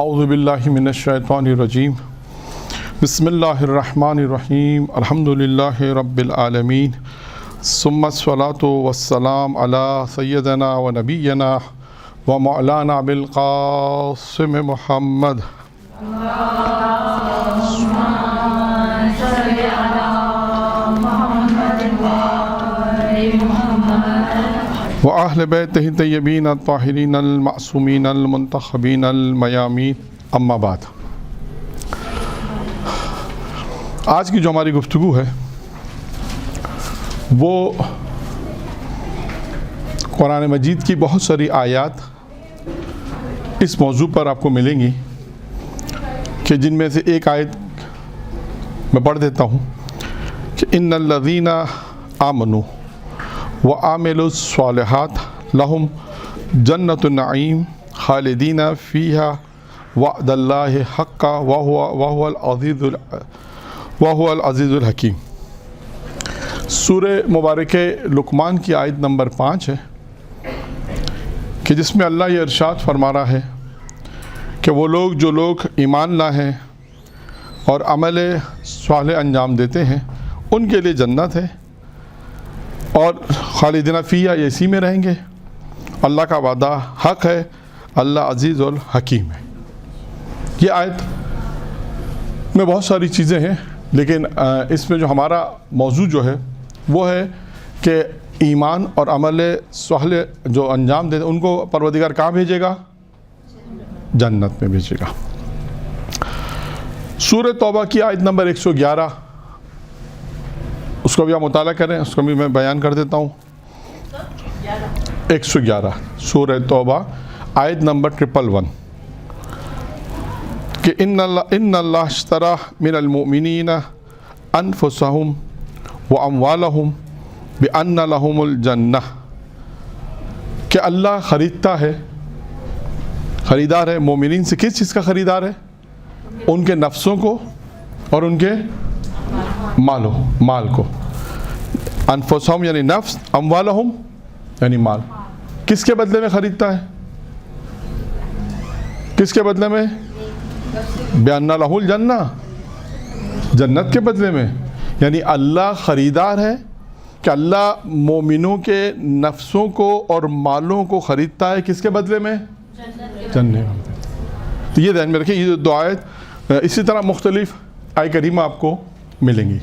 اعوذ باللہ من الشیطان الرجیم بسم اللہ الرحمن الرحیم الحمدللہ رب العالمین ثم الصلاۃ والسلام علی سیدنا و نبینا و مولانا بالقاسم محمد وأهل بيته الطيبين الطاهرين المعصومين المنتخبين الميامين اما بعد۔ آج کی جو ہماری گفتگو ہے وہ قرآن مجید کی بہت ساری آیات اس موضوع پر آپ کو ملیں گی کہ جن میں سے ایک آیت میں پڑھ دیتا ہوں کہ ان الذین آمنوا وعملوا الصالحات لهم جنة النعیم خالدین فیہا وعد اللہ حقا وهو العزیز الحکیم۔ سورہ مبارک لقمان کی آیت نمبر 5 ہے کہ جس میں اللہ یہ ارشاد فرما رہا ہے کہ وہ لوگ جو لوگ ایمان لائے ہیں اور عمل صالح انجام دیتے ہیں ان کے لیے جنت ہے اور خالدین فیہا یہ اسی میں رہیں گے، اللہ کا وعدہ حق ہے، اللہ عزیز الحکیم ہے۔ یہ آیت میں بہت ساری چیزیں ہیں لیکن اس میں جو ہمارا موضوع جو ہے وہ ہے کہ ایمان اور عمل صالح جو انجام دیتے ان کو پروردگار کہاں بھیجے گا؟ جنت میں بھیجے گا۔ سورہ توبہ کی آیت نمبر 111 اس کو بھی آپ مطالعہ کریں، اس کو بھی میں بیان کر دیتا ہوں۔ 111 سورہ توبہ آیت نمبر 111 کہ ان اللہ اشترى من المؤمنین انفسهم واموالهم بان لهم الجنہ، کہ اللہ خریدتا ہے، خریدار ہے مومنین سے۔ کس چیز کا خریدار ہے؟ ان کے نفسوں کو اور ان کے مال کو۔ انفسهم یعنی نفس، اموالهم یعنی مال۔ کس کے بدلے میں خریدتا ہے؟ کس کے بدلے میں؟ بأن له الجنہ، جنت کے بدلے میں۔ یعنی اللہ خریدار ہے کہ اللہ مومنوں کے نفسوں کو اور مالوں کو خریدتا ہے کس کے بدلے میں؟ جنت۔ تو یہ ذہن میں رکھیں، یہ دو آیت اسی طرح مختلف آیت کریمہ آپ کو ملیں گی۔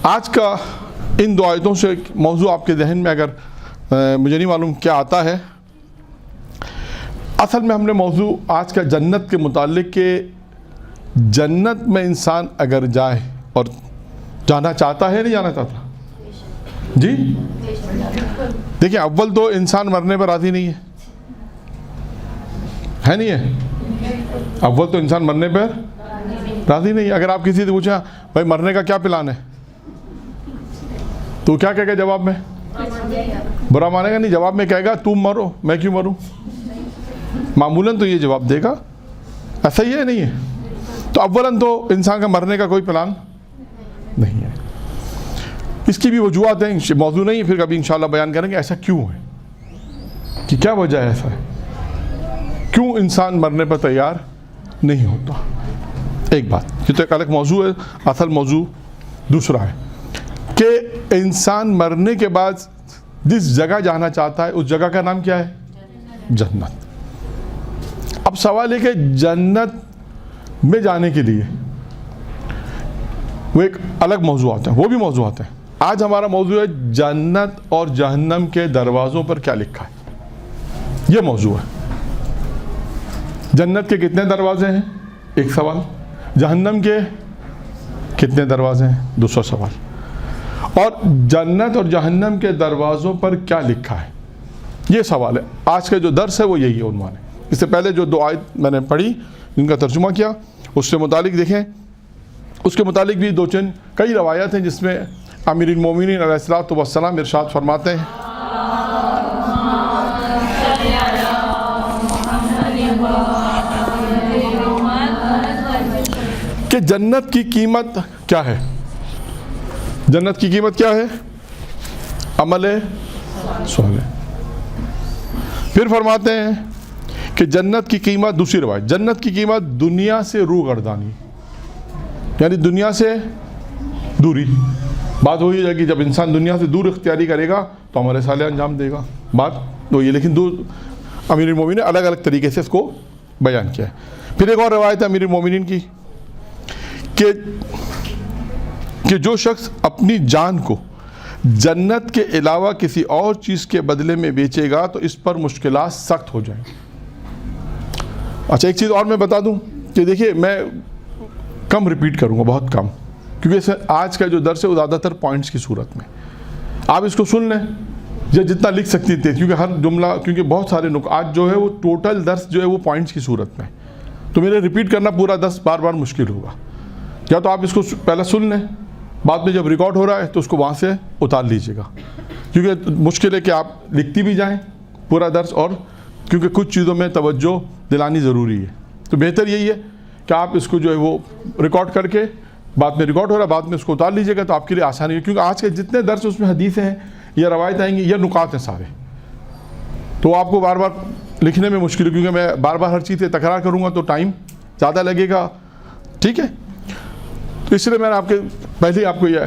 آج کا ان دو آیتوں سے موضوع آپ کے ذہن میں اگر مجھے نہیں معلوم کیا آتا ہے، اصل میں ہم نے موضوع آج کا جنت کے متعلق کہ جنت میں انسان اگر جائے اور جانا چاہتا ہے نہیں جانا چاہتا؟ جی دیکھیں، اول تو انسان مرنے پر راضی نہیں ہے نہیں ہے؟ اول تو انسان مرنے پر راضی نہیں ہے۔ اگر آپ کسی سے پوچھیں بھائی مرنے کا کیا پلان ہے تو کیا کہے گا جواب میں؟ برا مانے گا نہیں، جواب میں کہے گا تم مرو میں کیوں مروں؟ معمولاً تو یہ جواب دے گا، ایسا ہی ہے نہیں ہے؟ تو اولاً تو انسان کا مرنے کا کوئی پلان نہیں ہے۔ اس کی بھی وجوہات ہیں، موضوع نہیں ہے، پھر کبھی انشاءاللہ بیان کریں گے ایسا کیوں ہے، کہ کیا وجہ ہے ایسا ہے، کیوں انسان مرنے پر تیار نہیں ہوتا۔ ایک بات یہ تو ایک الگ موضوع ہے، اصل موضوع دوسرا ہے کہ انسان مرنے کے بعد جس جگہ جانا چاہتا ہے اس جگہ کا نام کیا ہے؟ جنت۔ اب سوال ہے کہ جنت میں جانے کے لیے وہ ایک الگ موضوعات ہیں، وہ بھی موضوعات ہیں۔ آج ہمارا موضوع ہے جنت اور جہنم کے دروازوں پر کیا لکھا ہے، یہ موضوع ہے۔ جنت کے کتنے دروازے ہیں؟ ایک سوال۔ جہنم کے کتنے دروازے ہیں؟ دوسرا سوال۔ اور جنت اور جہنم کے دروازوں پر کیا لکھا ہے، یہ سوال ہے۔ آج کا جو درس ہے وہ یہی ہے، عنوان ہے۔ اس سے پہلے جو دو آیت میں نے پڑھی جن کا ترجمہ کیا اس سے متعلق دیکھیں، اس کے متعلق بھی دو چند کئی روایات ہیں جس میں امیر المومنین علیہ الصلوۃ والسلام ارشاد فرماتے ہیں کہ جنت کی قیمت کیا ہے؟ جنت کی قیمت کیا ہے؟ عمل صالح۔ پھر فرماتے ہیں کہ جنت کی قیمت، دوسری روایت، جنت کی قیمت دنیا سے روح گردانی، یعنی دنیا سے دوری. بات وہی ہے کہ جب انسان دنیا سے دور اختیاری کرے گا تو عمل صالح انجام دے گا. بات تو یہ، لیکن امیر المومنین نے الگ الگ طریقے سے اس کو بیان کیا ہے. پھر ایک اور روایت ہے امیر المومنین کی کہ جو شخص اپنی جان کو جنت کے علاوہ کسی اور چیز کے بدلے میں بیچے گا تو اس پر مشکلات سخت ہو جائیں. اچھا، ایک چیز اور میں بتا دوں کہ دیکھیے میں کم ریپیٹ کروں گا، بہت کم، کیونکہ آج کا جو درس ہے وہ زیادہ تر پوائنٹس کی صورت میں. آپ اس کو سن لیں یا جتنا لکھ سکتی تھے، کیونکہ ہر جملہ، کیونکہ بہت سارے آج جو ہے وہ ٹوٹل درس جو ہے وہ پوائنٹس کی صورت میں، تو میرے ریپیٹ کرنا پورا درس بار بار مشکل ہوگا. یا تو آپ اس کو پہلے سن لیں، بعد میں جب ریکارڈ ہو رہا ہے تو اس کو وہاں سے اتار لیجیے گا، کیونکہ مشکل ہے کہ آپ لکھتی بھی جائیں پورا درس، اور کیونکہ کچھ چیزوں میں توجہ دلانی ضروری ہے. تو بہتر یہی ہے کہ آپ اس کو جو ہے وہ ریکارڈ کر کے، بعد میں ریکارڈ ہو رہا ہے بعد میں اس کو اتار لیجیے گا، تو آپ کے لیے آسانی ہے. کیونکہ آج کے جتنے درس اس میں حدیثیں ہیں یا روایت آئیں گی یا نکات ہیں سارے، تو آپ کو بار بار لکھنے میں مشکل ہے، کیونکہ میں بار بار ہر چیز تکرار کروں گا تو ٹائم زیادہ لگے گا. ٹھیک ہے، تو اس لیے میں نے آپ کے پہلے آپ کو یہ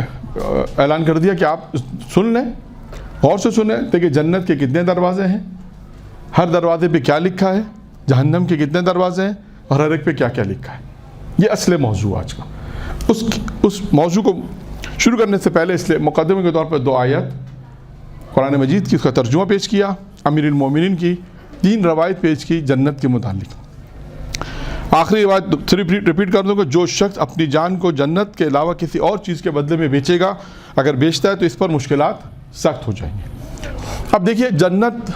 اعلان کر دیا کہ آپ سن لیں، غور سے سنیں کہ جنت کے کتنے دروازے ہیں، ہر دروازے پہ کیا لکھا ہے، جہنم کے کتنے دروازے ہیں، اور ہر ایک پہ کیا کیا لکھا ہے. یہ اصل موضوع آج کا. اس موضوع کو شروع کرنے سے پہلے اس لیے مقدمے کے طور پر 2 آیت قرآن مجید کی، اس کا ترجمہ پیش کیا، امیر المومنین کی 3 روایت پیش کی جنت کے متعلق. آخری روایت صرف ریپیٹ کر دوں کہ جو شخص اپنی جان کو جنت کے علاوہ کسی اور چیز کے بدلے میں بیچے گا، اگر بیچتا ہے تو اس پر مشکلات سخت ہو جائیں گے. اب دیکھیے، جنت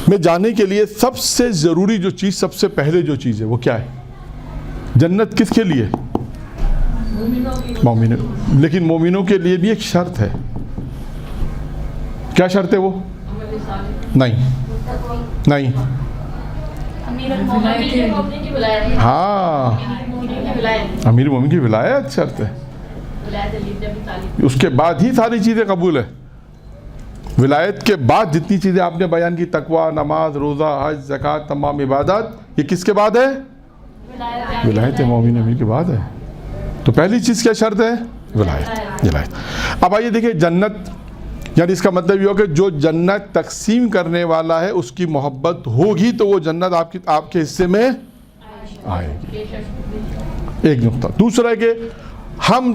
میں جانے کے لیے سب سے ضروری جو چیز، سب سے پہلے جو چیز ہے وہ کیا ہے؟ جنت کس کے لیے؟ مومنوں. لیکن مومنوں کے لیے بھی ایک شرط ہے. کیا شرط ہے وہ؟ نہیں. ہاں، امیر المومنین کی ولایت شرط ہے. اس کے بعد ہی ساری چیزیں قبول ہے. ولایت کے بعد جتنی چیزیں آپ نے بیان کی، تقوی، نماز، روزہ، حج، زکوٰۃ، تمام عبادات، یہ کس کے بعد ہے؟ ولایت مومنین کے بعد ہے. تو پہلی چیز کیا شرط ہے؟ ولایت. اب آئیے دیکھیں، جنت یعنی اس کا مطلب یہ ہو کہ جو جنت تقسیم کرنے والا ہے اس کی محبت ہوگی تو وہ جنت آپ کے حصے میں آئے گی. ایک نقطہ. دوسرا ہے کہ ہم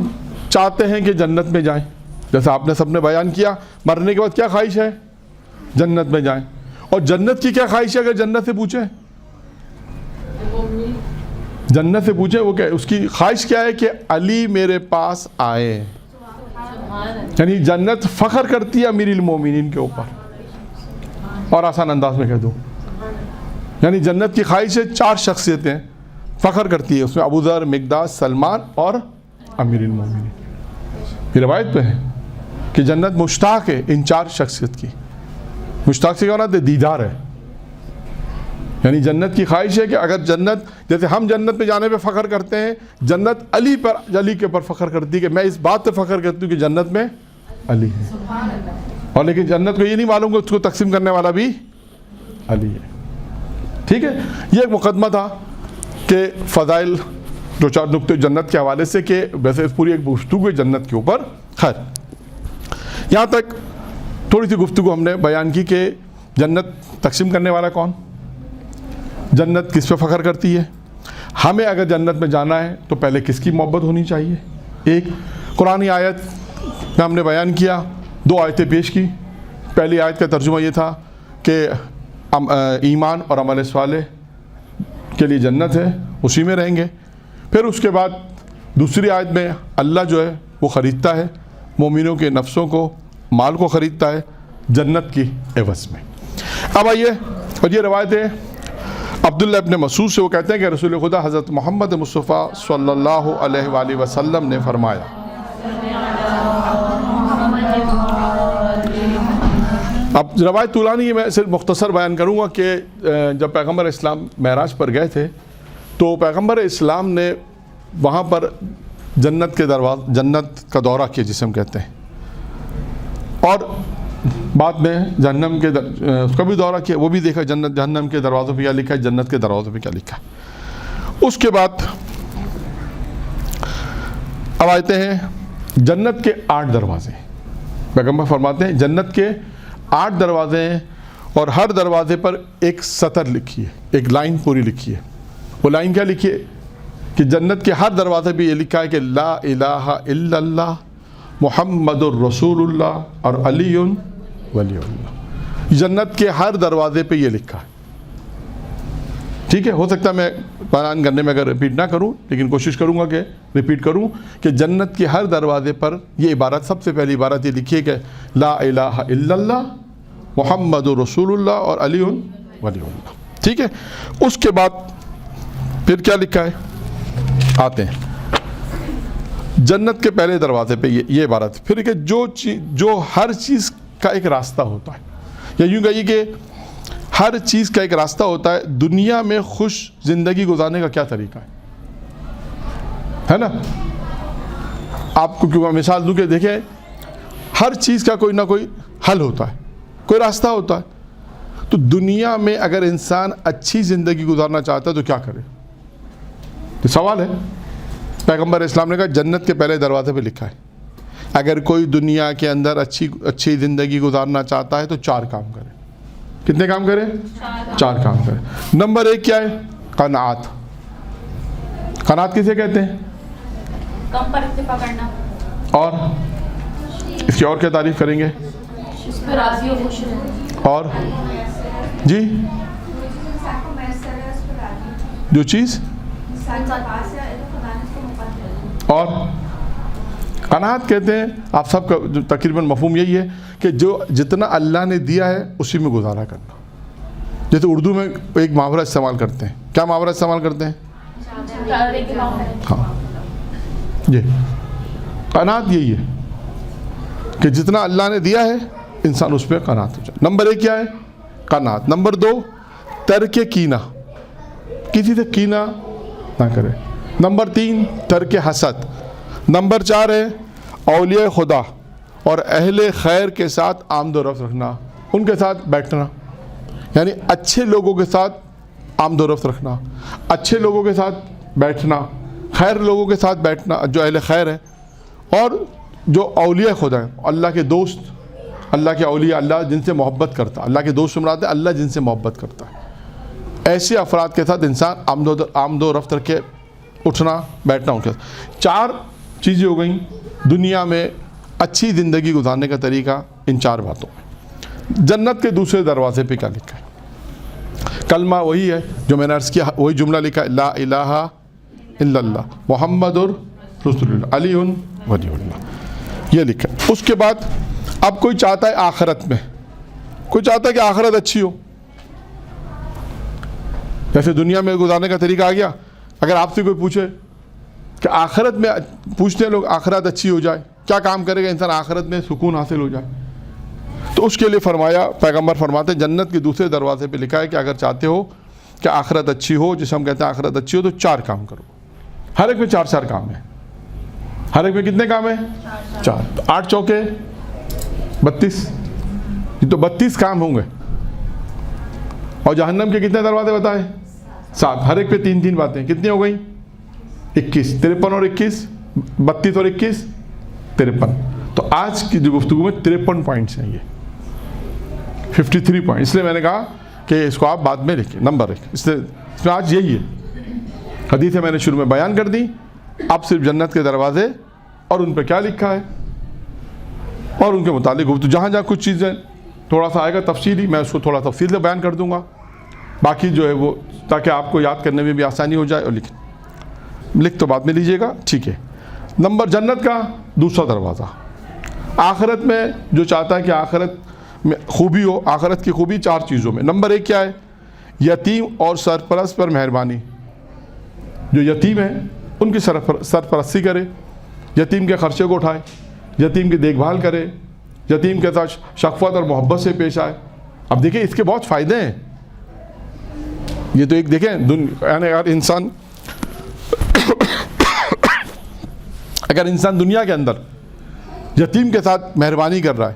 چاہتے ہیں کہ جنت میں جائیں، جیسا آپ نے سب نے بیان کیا، مرنے کے بعد کیا خواہش ہے؟ جنت میں جائیں. اور جنت کی کیا خواہش ہے؟ اگر جنت سے پوچھیں، جنت سے پوچھیں وہ کیا ہے؟ اس کی خواہش کیا ہے کہ علی میرے پاس آئے. یعنی جنت فخر کرتی ہے امیر المومنین کے اوپر. اور آسان انداز میں کہہ دوں، یعنی جنت کی خواہش ہے 4 شخصیتیں فخر کرتی ہے، اس میں ابو ذر، مقداد، سلمان اور امیر المومنین. یہ روایت پہ ہے کہ جنت مشتاق ہے ان 4 شخصیت کی. مشتاق سے کیا ہونا ہے؟ دیدار ہے. یعنی جنت کی خواہش ہے کہ اگر جنت، جیسے ہم جنت میں جانے پہ فخر کرتے ہیں، جنت علی کے اوپر فخر کرتی ہے کہ میں اس بات پہ فخر کرتی ہوں کہ جنت میں علی ہے. اور لیکن جنت کو یہ نہیں معلوم کہ اس کو تقسیم کرنے والا بھی علی ہے. ٹھیک ہے، یہ ایک مقدمہ تھا کہ فضائل، 2-4 نقطے جنت کے حوالے سے، کہ ویسے پوری ایک گفتگو ہے جنت کے اوپر. خیر، یہاں تک تھوڑی سی گفتگو ہم نے بیان کی کہ جنت تقسیم کرنے والا کون، جنت کس پہ فخر کرتی ہے، ہمیں اگر جنت میں جانا ہے تو پہلے کس کی محبت ہونی چاہیے. ایک قرآنی آیت میں ہم نے بیان کیا، 2 آیتیں پیش کی. پہلی آیت کا ترجمہ یہ تھا کہ ایمان اور عمل صالح کے لیے جنت ہے، اسی میں رہیں گے. پھر اس کے بعد دوسری آیت میں اللہ جو ہے وہ خریدتا ہے مومنوں کے نفسوں کو، مال کو خریدتا ہے جنت کی عوض میں. اب آئیے، اور یہ روایت ہے عبداللہ ابن مسعود سے، وہ کہتے ہیں کہ رسول خدا حضرت محمد مصطفیٰ صلی اللہ علیہ وآلہ وسلم نے فرمایا، اب روایت طولانی ہے، میں صرف مختصر بیان کروں گا کہ جب پیغمبر اسلام معراج پر گئے تھے تو پیغمبر اسلام نے وہاں پر جنت کا دورہ کیا جسے ہم کہتے ہیں. اور بعد میں جہنم کے اس کا بھی دورہ کیا، وہ بھی دیکھا جہنم کے دروازوں پہ کیا لکھا ہے، جنت کے دروازوں پہ کیا لکھا ہے۔ اس کے بعد اب آتے ہیں جنت کے 8 دروازے۔ پیغمبر فرماتے ہیں جنت کے 8 دروازے ہیں، اور ہر دروازے پر ایک سطر لکھی ہے، ایک لائن پوری لکھی ہے۔ وہ لائن کیا لکھی ہے کہ جنت کے ہر دروازے پہ یہ لکھا ہے کہ لا الہ الا اللہ محمد الرسول اللہ اور علی ولی اللہ۔ جنت کے ہر دروازے پہ یہ لکھا ہے، ٹھیک ہے۔ ہو سکتا ہے میں بیان کرنے میں اگر ریپیٹ نہ کروں، لیکن کوشش کروں گا کہ ریپیٹ کروں کہ جنت کے ہر دروازے پر یہ عبارت، سب سے پہلی عبارت یہ لکھی ہے کہ لا الہ الا اللہ محمد رسول اللہ اور علی ولی اللہ، ٹھیک ہے۔ اس کے بعد پھر کیا لکھا ہے، آتے ہیں جنت کے پہلے دروازے پہ یہ عبارت پھر کہ جو ہر چیز کا ایک راستہ ہوتا ہے، یا یوں کہیے کہ ہر چیز کا ایک راستہ ہوتا ہے۔ دنیا میں خوش زندگی گزارنے کا کیا طریقہ ہے نا؟ آپ کو کیوں مثال دوں کہ دیکھیں ہر چیز کا کوئی نہ کوئی حل ہوتا ہے، کوئی راستہ ہوتا ہے۔ تو دنیا میں اگر انسان اچھی زندگی گزارنا چاہتا ہے تو کیا کرے؟ یہ سوال ہے۔ پیغمبر اسلام نے کہا جنت کے پہلے دروازے پہ لکھا ہے اگر کوئی دنیا کے اندر اچھی زندگی گزارنا چاہتا ہے تو 4 کام کرے۔ کتنے کام کرے؟ 4 کام کرے۔ نمبر 1 کیا ہے؟ قناعت۔ قناعت کسے کہتے ہیں؟ کم پر اکتفا کرنا۔ اور اس کی اور کیا تعریف کریں گے؟ اس پہ راضی و خوش رہنا۔ اور جی جو چیز اور قناعت کہتے ہیں، آپ سب کا تقریباً مفہوم یہی ہے کہ جو جتنا اللہ نے دیا ہے اسی میں گزارا کرنا۔ جیسے اردو میں ایک محاورہ استعمال کرتے ہیں، کیا محاورہ استعمال کرتے ہیں؟ ہاں جی، قناعت یہی ہے کہ جتنا اللہ نے دیا ہے انسان اس پہ قناعت ہو جائے۔ نمبر 1 کیا ہے؟ قناعت۔ نمبر 2 ترک کینہ، کسی سے کینہ نہ کرے۔ نمبر 3 ترک حسد۔ نمبر 4 ہے اولیاء خدا اور اہل خیر کے ساتھ آمد و رفت رکھنا، ان کے ساتھ بیٹھنا، یعنی اچھے لوگوں کے ساتھ آمد و رفت رکھنا، اچھے لوگوں کے ساتھ بیٹھنا، خیر لوگوں کے ساتھ بیٹھنا جو اہل خیر ہے، اور جو اولیاء خدا ہیں، اللہ کے دوست، اللہ کے اولیاء، اللہ جن سے محبت کرتا ہے۔ اللہ کے دوست مراد ہے اللہ جن سے محبت کرتا ہے۔ ایسے افراد کے ساتھ انسان آمد و رفت رکھ کے اٹھنا بیٹھنا ان کے ساتھ۔ 4 چیزیں ہو گئیں دنیا میں اچھی زندگی گزارنے کا طریقہ، ان 4 باتوں میں۔ جنت کے دوسرے دروازے پہ کیا لکھا ہے؟ کلمہ وہی ہے جو میں نے عرض کیا، وہی جملہ لکھا ہے لا الہ الا اللہ محمد رسول اللہ علی ولی اللہ، یہ لکھا ہے۔ اس کے بعد اب کوئی چاہتا ہے آخرت میں، کوئی چاہتا ہے کہ آخرت اچھی ہو، جیسے دنیا میں گزارنے کا طریقہ آ گیا۔ اگر آپ سے کوئی پوچھے کہ آخرت میں، پوچھتے ہیں لوگ آخرت اچھی ہو جائے، کیا کام کرے گا انسان آخرت میں سکون حاصل ہو جائے؟ تو اس کے لیے فرمایا، پیغمبر فرماتے ہیں جنت کے دوسرے دروازے پہ لکھا ہے کہ اگر چاہتے ہو کہ آخرت اچھی ہو، جسے ہم کہتے ہیں آخرت اچھی ہو، تو 4 کام کرو۔ ہر ایک میں 4 کام ہیں۔ ہر ایک میں کتنے کام ہیں؟ 4۔ 8 چوکے 32، یہ تو 32 کام ہوں گے۔ اور جہنم کے کتنے دروازے بتائے؟ 7۔ ہر ایک پہ 3 باتیں، کتنی ہو گئیں؟ 21۔ 53 اور 21، 32 اور 21، 53۔ تو آج کی جو گفتگو میں 53 پوائنٹس ہیں، یہ 53 پوائنٹ، اس لیے میں نے کہا کہ اس کو آپ بعد میں لکھیں۔ نمبر 1 اس میں آج یہی ہے، حدیثیں میں نے شروع میں بیان کر دی، اب صرف جنت کے دروازے اور ان پہ کیا لکھا ہے اور ان کے متعلق گفتگو۔ جہاں کچھ چیزیں تھوڑا سا آئے گا تفصیلی، میں اس کو تھوڑا تفصیل سے بیان کر دوں گا، باقی جو ہے وہ تاکہ آپ کو یاد کرنے میں بھی آسانی ہو جائے۔ اور لکھ تو بعد میں لیجئے گا، ٹھیک ہے۔ نمبر جنت کا دوسرا دروازہ، آخرت میں جو چاہتا ہے کہ آخرت میں خوبی ہو، آخرت کی خوبی 4 چیزوں میں۔ نمبر 1 کیا ہے؟ یتیم اور سرپرست پر مہربانی، جو یتیم ہیں ان کی سرپرستی کرے، یتیم کے خرچے کو اٹھائے، یتیم کی دیکھ بھال کرے، یتیم کے ساتھ شفقت اور محبت سے پیش آئے۔ اب دیکھیں اس کے بہت فائدے ہیں، یہ تو ایک دیکھیں یعنی اگر انسان دنیا کے اندر یتیم کے ساتھ مہربانی کر رہا ہے،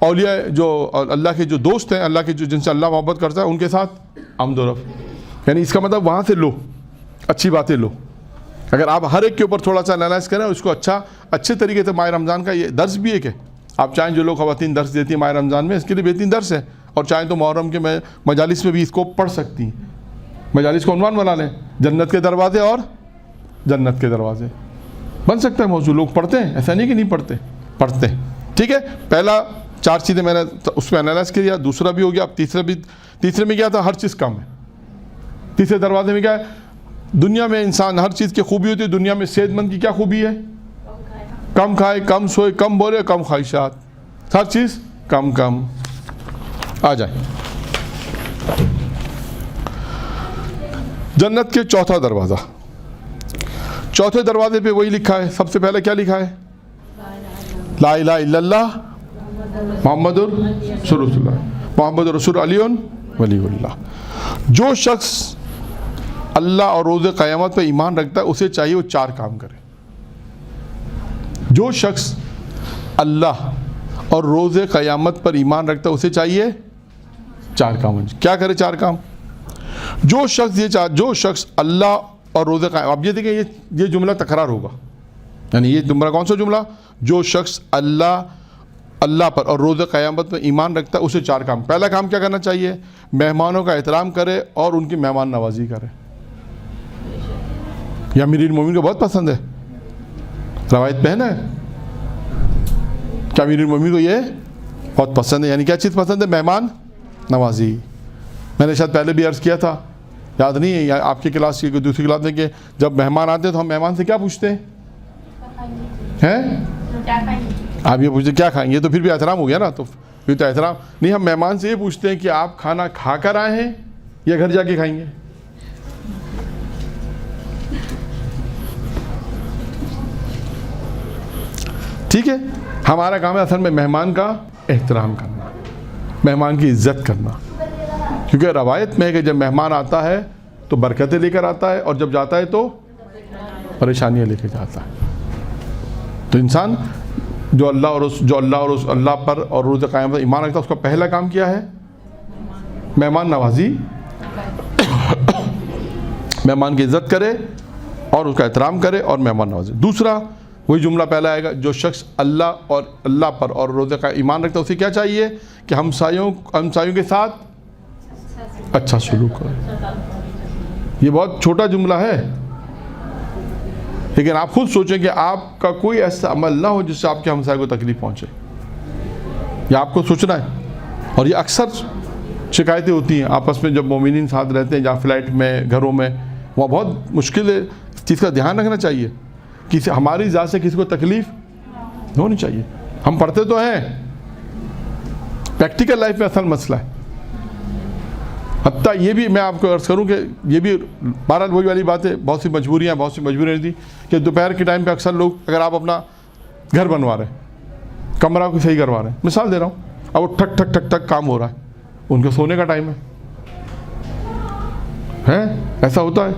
اولیاء جو اللہ کے جو دوست ہیں, اللہ کے جو جن سے اللہ محبت کرتا ہے, ان کے ساتھ آمد و رفت. یعنی اس کا مطلب وہاں سے لو, اچھی باتیں لو. اگر آپ ہر ایک کے اوپر تھوڑا سا انالائز کریں, اس کو اچھے طریقے سے, ماہ رمضان کا یہ درس بھی ہے کہ آپ چاہیں جو لوگ خواتین درس دیتی ہیں ماہ رمضان میں, اس کے لیے بہترین درس ہے, اور چاہیں تو محرم کے مجالس میں بھی اس کو پڑھ سکتی ہیں. مجالس کو عنوان بنا لیں, جنت کے دروازے اور جنت کے دروازے بن سکتا ہے موضوع. لوگ پڑھتے ہیں, ایسا نہیں کہ نہیں پڑھتے ہیں. ٹھیک ہے, پہلا 4 چیزیں میں نے اس میں انالائز کیا. دوسرا بھی ہو گیا. اب تیسرے میں کیا تھا, ہر چیز کم ہے. تیسرے دروازے میں کیا ہے, دنیا میں انسان ہر چیز کی خوبی ہوتی ہے. دنیا میں صحت مند کی کیا خوبی ہے, کم کھائے, کم سوئے, کم بولے, کم خواہشات, ہر چیز کم. آ جائیں جنت کے چوتھا دروازہ. چوتھے دروازے پہ وہی لکھا ہے, سب سے پہلے کیا لکھا ہے, لا الہ الا اللہ محمد رسول اللہ, محمد رسول علی ولی اللہ. جو شخص اللہ اور روز قیامت پہ ایمان رکھتا ہے, اسے چاہیے وہ 4 کام کرے. جو شخص اللہ اور روز قیامت پر ایمان رکھتا ہے, اسے چاہیے 4 کام. کیا کرے 4 کام؟ جو شخص اللہ اور روز قیامت, اب یہ دیکھیں یہ جملہ تکرار ہوگا. یعنی یہ جملہ کون سا جملہ, جو شخص اللہ پر اور روز قیامت میں ایمان رکھتا ہے, اسے 4 کام. پہلا کام کیا کرنا چاہیے, مہمانوں کا احترام کرے اور ان کی مہمان نوازی کرے. یہ امیر المومنین کو بہت پسند ہے, روایت پہ ہے نا, کیا امیر المومنین کو یہ بہت پسند ہے. یعنی کیا چیز پسند ہے, مہمان نوازی. میں نے شاید پہلے بھی عرض کیا تھا, یاد نہیں ہے, یا آپ کی کلاس کی دوسری کلاس میں, کہ جب مہمان آتے ہیں تو ہم مہمان سے کیا پوچھتے ہیں, آپ یہ پوچھتے کیا کھائیں گے, تو پھر بھی احترام ہو گیا نا. تو پھر تو احترام نہیں, ہم مہمان سے یہ پوچھتے ہیں کہ آپ کھانا کھا کر آئے ہیں یا گھر جا کے کھائیں گے. ٹھیک ہے, ہمارا کام ہے اصل میں مہمان کا احترام کرنا, مہمان کی عزت کرنا. کیونکہ روایت میں ہے کہ جب مہمان آتا ہے تو برکتیں لے کر آتا ہے, اور جب جاتا ہے تو پریشانیاں لے کے جاتا ہے. تو انسان جو اللہ پر اور روز قیامت پر ایمان رکھتا ہے, اس کا پہلا کام کیا ہے, مہمان نوازی, مہمان کی عزت کرے اور اس کا احترام کرے اور مہمان نوازی. دوسرا وہی جملہ پہلا آئے گا, جو شخص اللہ پر اور روز قیامت ایمان رکھتا ہے, اسے کیا چاہیے کہ ہمسایوں کے ساتھ اچھا سلوک کرے. یہ بہت چھوٹا جملہ ہے, لیکن آپ خود سوچیں کہ آپ کا کوئی ایسا عمل نہ ہو جس سے آپ کے ہمسائے کو تکلیف پہنچے. یہ آپ کو سوچنا ہے. اور یہ اکثر شکایتیں ہوتی ہیں آپس میں, جب مومنین ساتھ رہتے ہیں, جہاں فلیٹ میں, گھروں میں, وہاں بہت مشکل ہے. اس چیز کا دھیان رکھنا چاہیے کہ ہماری ذات سے کسی کو تکلیف ہونی چاہیے. ہم پڑھتے تو ہیں, پریکٹیکل لائف میں اصل مسئلہ ہے. حتیٰ یہ بھی میں آپ کو عرض کروں کہ یہ بھی بہرحال وہی والی بات ہے, بہت سی مجبوریاں تھی کہ دوپہر کے ٹائم پہ اکثر لوگ, اگر آپ اپنا گھر بنوا رہے ہیں, کمرہ کو صحیح کروا رہے ہیں, مثال دے رہا ہوں, اب وہ ٹھک ٹھک ٹھک ٹھک کام ہو رہا ہے, ان کے سونے کا ٹائم ہے, ایسا ہوتا ہے.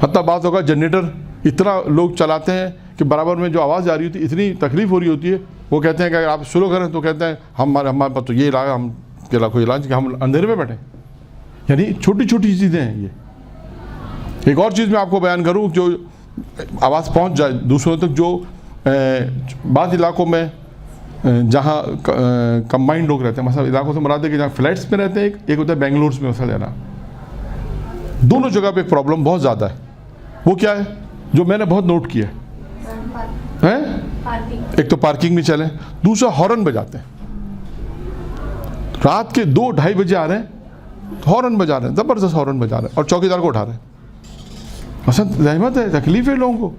حتیٰ بعض اوقات جنریٹر اتنا لوگ چلاتے ہیں کہ برابر میں جو آواز جا رہی ہوتی ہے, اتنی تکلیف ہو رہی ہوتی ہے, وہ کہتے ہیں کہ اگر آپ شروع کریں تو کہتے ہیں ہمارے پاس تو یہ علاج, ہم کوئی علاج کہ ہم اندھیرے میں بیٹھیں. یعنی چھوٹی چھوٹی چیزیں ہیں یہ. ایک اور چیز میں آپ کو بیان کروں, جو آواز پہنچ جائے دوسروں تک, جو بعض علاقوں میں جہاں کمبائنڈ لوگ رہتے ہیں, مثلا علاقوں سے مراد ہے کہ جہاں فلیٹس میں رہتے ہیں, ایک ہوتا ہے بینگلورس میں, مثلا لینا, دونوں جگہ پہ ایک پرابلم بہت زیادہ ہے. وہ کیا ہے جو میں نے بہت نوٹ کیا ہے, ایک تو پارکنگ میں چلیں, دوسرا ہارن بجاتے ہیں. رات کے 2-2:30 بجے آ رہے ہیں, ہارن بجا رہے ہیں, زبردست ہارن بجا رہے ہیں, اور چوکیدار کو اٹھا رہے ہیں. مثلا زحمت ہے, تکلیف ہے لوگوں کو.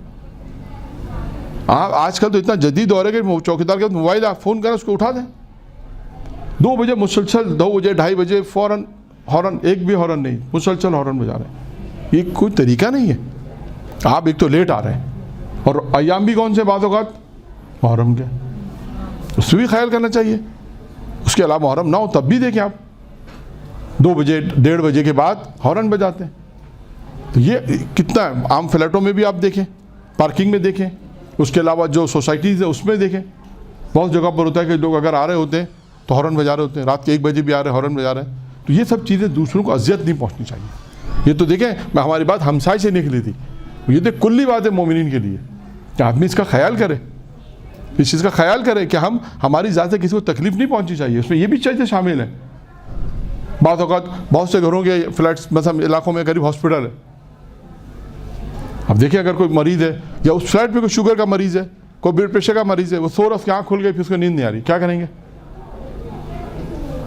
آج کل تو اتنا جدید دور ہے کہ چوکیدار کے موبائل آپ فون کریں, اس کو اٹھا دیں. 2 بجے مسلسل, 2 بجے 2:30 بجے فوراً ہارن, ایک بھی ہارن نہیں, مسلسل ہارن بجا رہے ہیں. یہ کوئی طریقہ نہیں ہے. آپ ایک تو لیٹ آ رہے ہیں, اور ایام بھی کون سے بعض اوقات محرم کے, اس میں بھی خیال کرنا چاہیے. اس کے علاوہ محرم نہ ہو تب بھی دیکھیں آپ 2 بجے 1:30 بجے کے بعد ہارن بجاتے ہیں. تو یہ کتنا ہے. عام فلیٹوں میں بھی آپ دیکھیں, پارکنگ میں دیکھیں, اس کے علاوہ جو سوسائٹیز ہیں اس میں دیکھیں, بہت جگہ پر ہوتا ہے کہ لوگ اگر آ رہے ہوتے ہیں تو ہارن بجا رہے ہوتے ہیں، رات کے 1 بجے بھی آ رہے ہیں ہارن بجا رہے ہیں. تو یہ سب چیزیں دوسروں کو اذیت نہیں پہنچنی چاہیے. یہ تو دیکھیں میں ہماری بات ہمسائے سے نکلی تھی، یہ تو کلی بات ہے مومنین کے لیے کہ آدمی اس کا خیال کرے، اس چیز کا خیال کرے کہ ہماری ذات سے کسی کو تکلیف نہیں پہنچنی چاہیے. اس میں یہ بھی چیزیں شامل ہیں. بعض اوقات بہت سے گھروں کے فلیٹس مثلا علاقوں میں قریب ہاسپٹل ہے. اب دیکھیں اگر کوئی مریض ہے یا اس فلیٹ پہ کوئی شوگر کا مریض ہے، کوئی بلڈ پریشر کا مریض ہے، وہ سو رہا اس کی آنکھ کھل گئی پھر اس کو نیند نہیں آ رہی، کیا کریں گے؟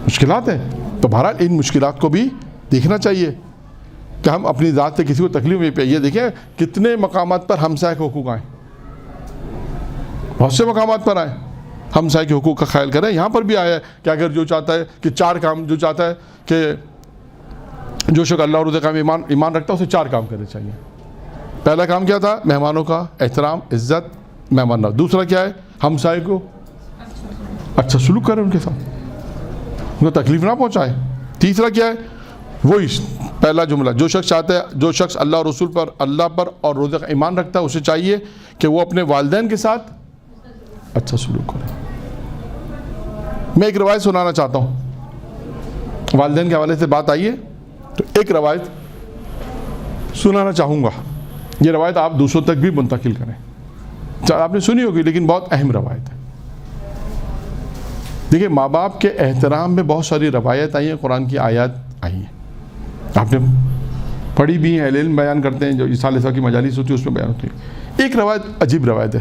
مشکلات ہیں. تو بہرحال ان مشکلات کو بھی دیکھنا چاہیے کہ ہم اپنی ذات سے کسی کو تکلیف نہیں پہ. یہ دیکھیں کتنے مقامات پر ہمسائے کے حقوق آئیں، بہت سے مقامات پر آئیں ہمسائے کے حقوق کا خیال کریں. یہاں پر بھی آیا ہے کہ اگر جو چاہتا ہے کہ 4 کام، جو چاہتا ہے کہ جو شخص اللہ اور روز قیامت میں ایمان رکھتا ہے اسے 4 کام کرنے چاہیے. پہلا کام کیا تھا؟ مہمانوں کا احترام، عزت، مہمان نوازی. دوسرا کیا ہے؟ ہمسائے کو اچھا سلوک کرے، ان کے ساتھ ان کو تکلیف نہ پہنچائے. تیسرا کیا ہے؟ وہی پہلا جملہ، جو شخص چاہتا ہے، جو شخص اللہ اور رسول پر، اللہ پر اور روز قیامت ایمان رکھتا ہے اسے چاہیے کہ وہ اپنے والدین کے ساتھ اچھا سلوک کرے. میں ایک روایت سنانا چاہتا ہوں، والدین کے حوالے سے بات آئی ہے تو ایک روایت سنانا چاہوں گا. یہ روایت آپ دوسروں تک بھی منتقل کریں. آپ نے سنی ہوگی لیکن بہت اہم روایت ہے. دیکھیں ماں باپ کے احترام میں بہت ساری روایت آئی ہیں، قرآن کی آیات آئی ہیں، آپ نے پڑھی بھی ہیں، اہل علم بیان کرتے ہیں، جو عیسیٰ علیہ کی مجالس ہوتی ہے اس میں بیان ہوتی ہے. ایک روایت عجیب روایت ہے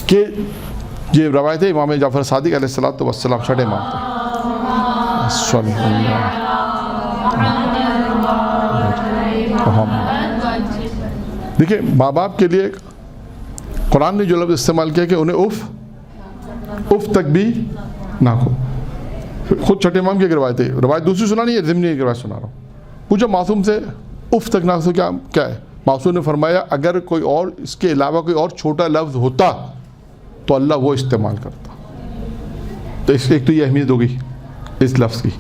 کہ یہ روایت ہے امام جعفر صادق علیہ السلام 6 امام تھے. دیکھیں ماں باپ کے لیے قرآن نے جو لفظ استعمال کیا کہ انہیں اف تک بھی نہ کہو. خود 6 امام کی ایک روایت ہے. روایت دوسری سنانی ہے، ضمنی ایک روایت سنا رہا ہوں. پوچھا معصوم سے اف تک نہ کہو کیا ہے؟ معصوم نے فرمایا اگر کوئی اور اس کے علاوہ کوئی اور چھوٹا لفظ ہوتا تو اللہ وہ استعمال کرتا. تو اس ایک تو یہ اہمیت ہوگی اس لفظ کی.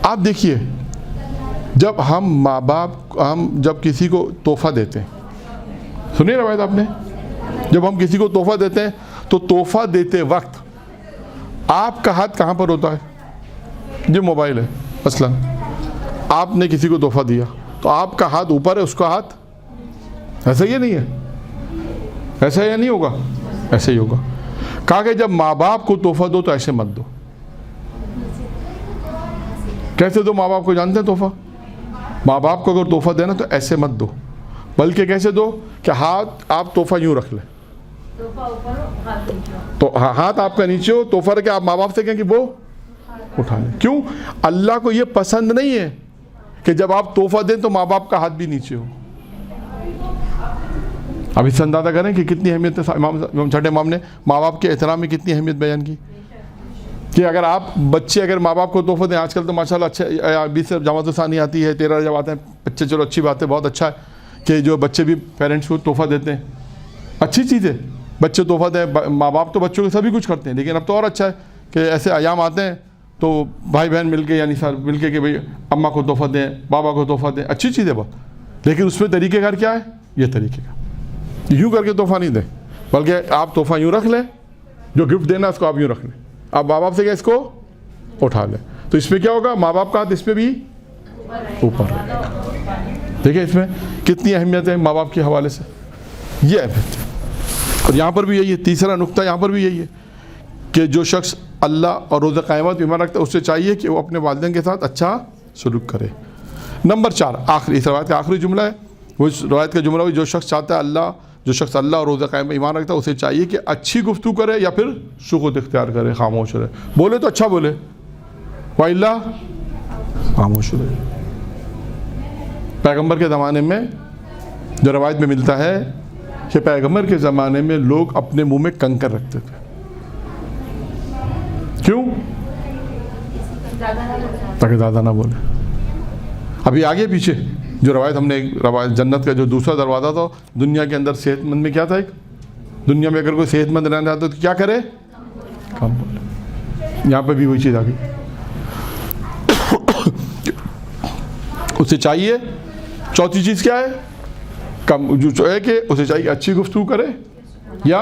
آپ دیکھیے جب ہم ماں باپ جب کسی کو تحفہ دیتے ہیں، سنیے روایت آپ نے، جب ہم کسی کو تحفہ دیتے ہیں تو تحفہ دیتے وقت آپ کا ہاتھ کہاں پر ہوتا ہے؟ یہ موبائل ہے مثلا، آپ نے کسی کو تحفہ دیا تو آپ کا ہاتھ اوپر ہے، اس کا ہاتھ ایسا ہی نہیں ہے؟ ایسا یا نہیں ہوگا؟ ایسے ہی ہوگا. کہا کہ جب ماں باپ کو تحفہ دو تو ایسے مت دو. کیسے دو ماں باپ کو؟ جانتے ہیں تحفہ؟ ماں باپ کو اگر تحفہ دینا تو ایسے مت دو، بلکہ کیسے دو کہ ہاتھ آپ تحفہ یوں رکھ لیں، تو ہاتھ آپ کا نیچے ہو، تحفہ رکھے، آپ ماں باپ سے کہیں کہ وہ اٹھا لیں. کیوں؟ اللہ کو یہ پسند نہیں ہے کہ جب آپ تحفہ دیں تو ماں باپ کا ہاتھ بھی نیچے ہو. اب اس سے اندازہ کریں کہ کتنی اہمیت ہے. امام 6 امام نے ماں باپ کے احترام میں کتنی اہمیت بیان کی کہ اگر آپ بچے اگر ماں باپ کو تحفہ دیں، آج کل تو ماشاءاللہ اچھا 20 سے جماعت ثانی آتی ہے، 13 جب آتے ہیں بچے، چلو اچھی بات ہے، بہت اچھا ہے کہ جو بچے بھی پیرنٹس کو تحفہ دیتے ہیں، اچھی چیز ہے. بچے تحفہ دیں، ماں باپ تو بچوں کے سبھی کچھ کرتے ہیں، لیکن اب تو اور اچھا ہے کہ ایسے ایام آتے ہیں تو بھائی بہن مل کے یعنی سر مل کے کہ بھئی اماں کو تحفہ دیں، بابا کو تحفہ دیں، اچھی چیز ہے بہت. لیکن اس میں طریقہ کار کیا ہے؟ یہ طریقہ کار یوں کر کے تحفہ نہیں دیں، بلکہ آپ تحفہ یوں رکھ لیں، جو گفٹ دینا ہے اس کو آپ یوں رکھ لیں، آپ ماں باپ سے کیا اس کو اٹھا لیں. تو اس میں کیا ہوگا؟ ماں باپ کا ہاتھ اس پہ بھی اوپر رہے گا. دیکھیں اس میں کتنی اہمیت ہے ماں باپ کے حوالے سے، یہ اہمیت ہے. اور یہاں پر بھی یہی ہے، تیسرا نقطہ یہاں پر بھی یہی ہے کہ جو شخص اللہ اور روز قیامت ایمان رکھتا ہے اسے چاہیے کہ وہ اپنے والدین کے ساتھ اچھا سلوک کرے. نمبر 4 آخری، اس روایت کا آخری جملہ ہے، وہ اس روایت کا جملہ ہوئی جو شخص چاہتا ہے جو شخص اللہ اور روز قیامت ایمان رکھتا ہے اسے چاہیے کہ اچھی گفتگو کرے یا پھر سکوت اختیار کرے، خاموش رہے. بولے تو اچھا بولے، وَإِلَّا خاموش رہے. پیغمبر کے زمانے میں جو روایت میں ملتا ہے کہ پیغمبر کے زمانے میں لوگ اپنے منہ میں کنکر رکھتے تھے. کیوں؟ تاکہ زیادہ نہ بولے. ابھی آگے پیچھے جو روایت ہم نے روایت جنت کا جو دوسرا دروازہ تھا دنیا کے اندر صحت مند میں کیا تھا؟ ایک دنیا میں اگر کوئی صحت مند رہنا چاہتا تو کیا کرے؟ کم بولے. یہاں پہ بھی وہی چیز آ گئی. اسے چاہیے چوتھی چیز کیا ہے؟ کم جو ہے کہ اسے چاہیے کہ اچھی گفتگو کرے یا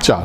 4।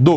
2,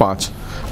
5।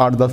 8-10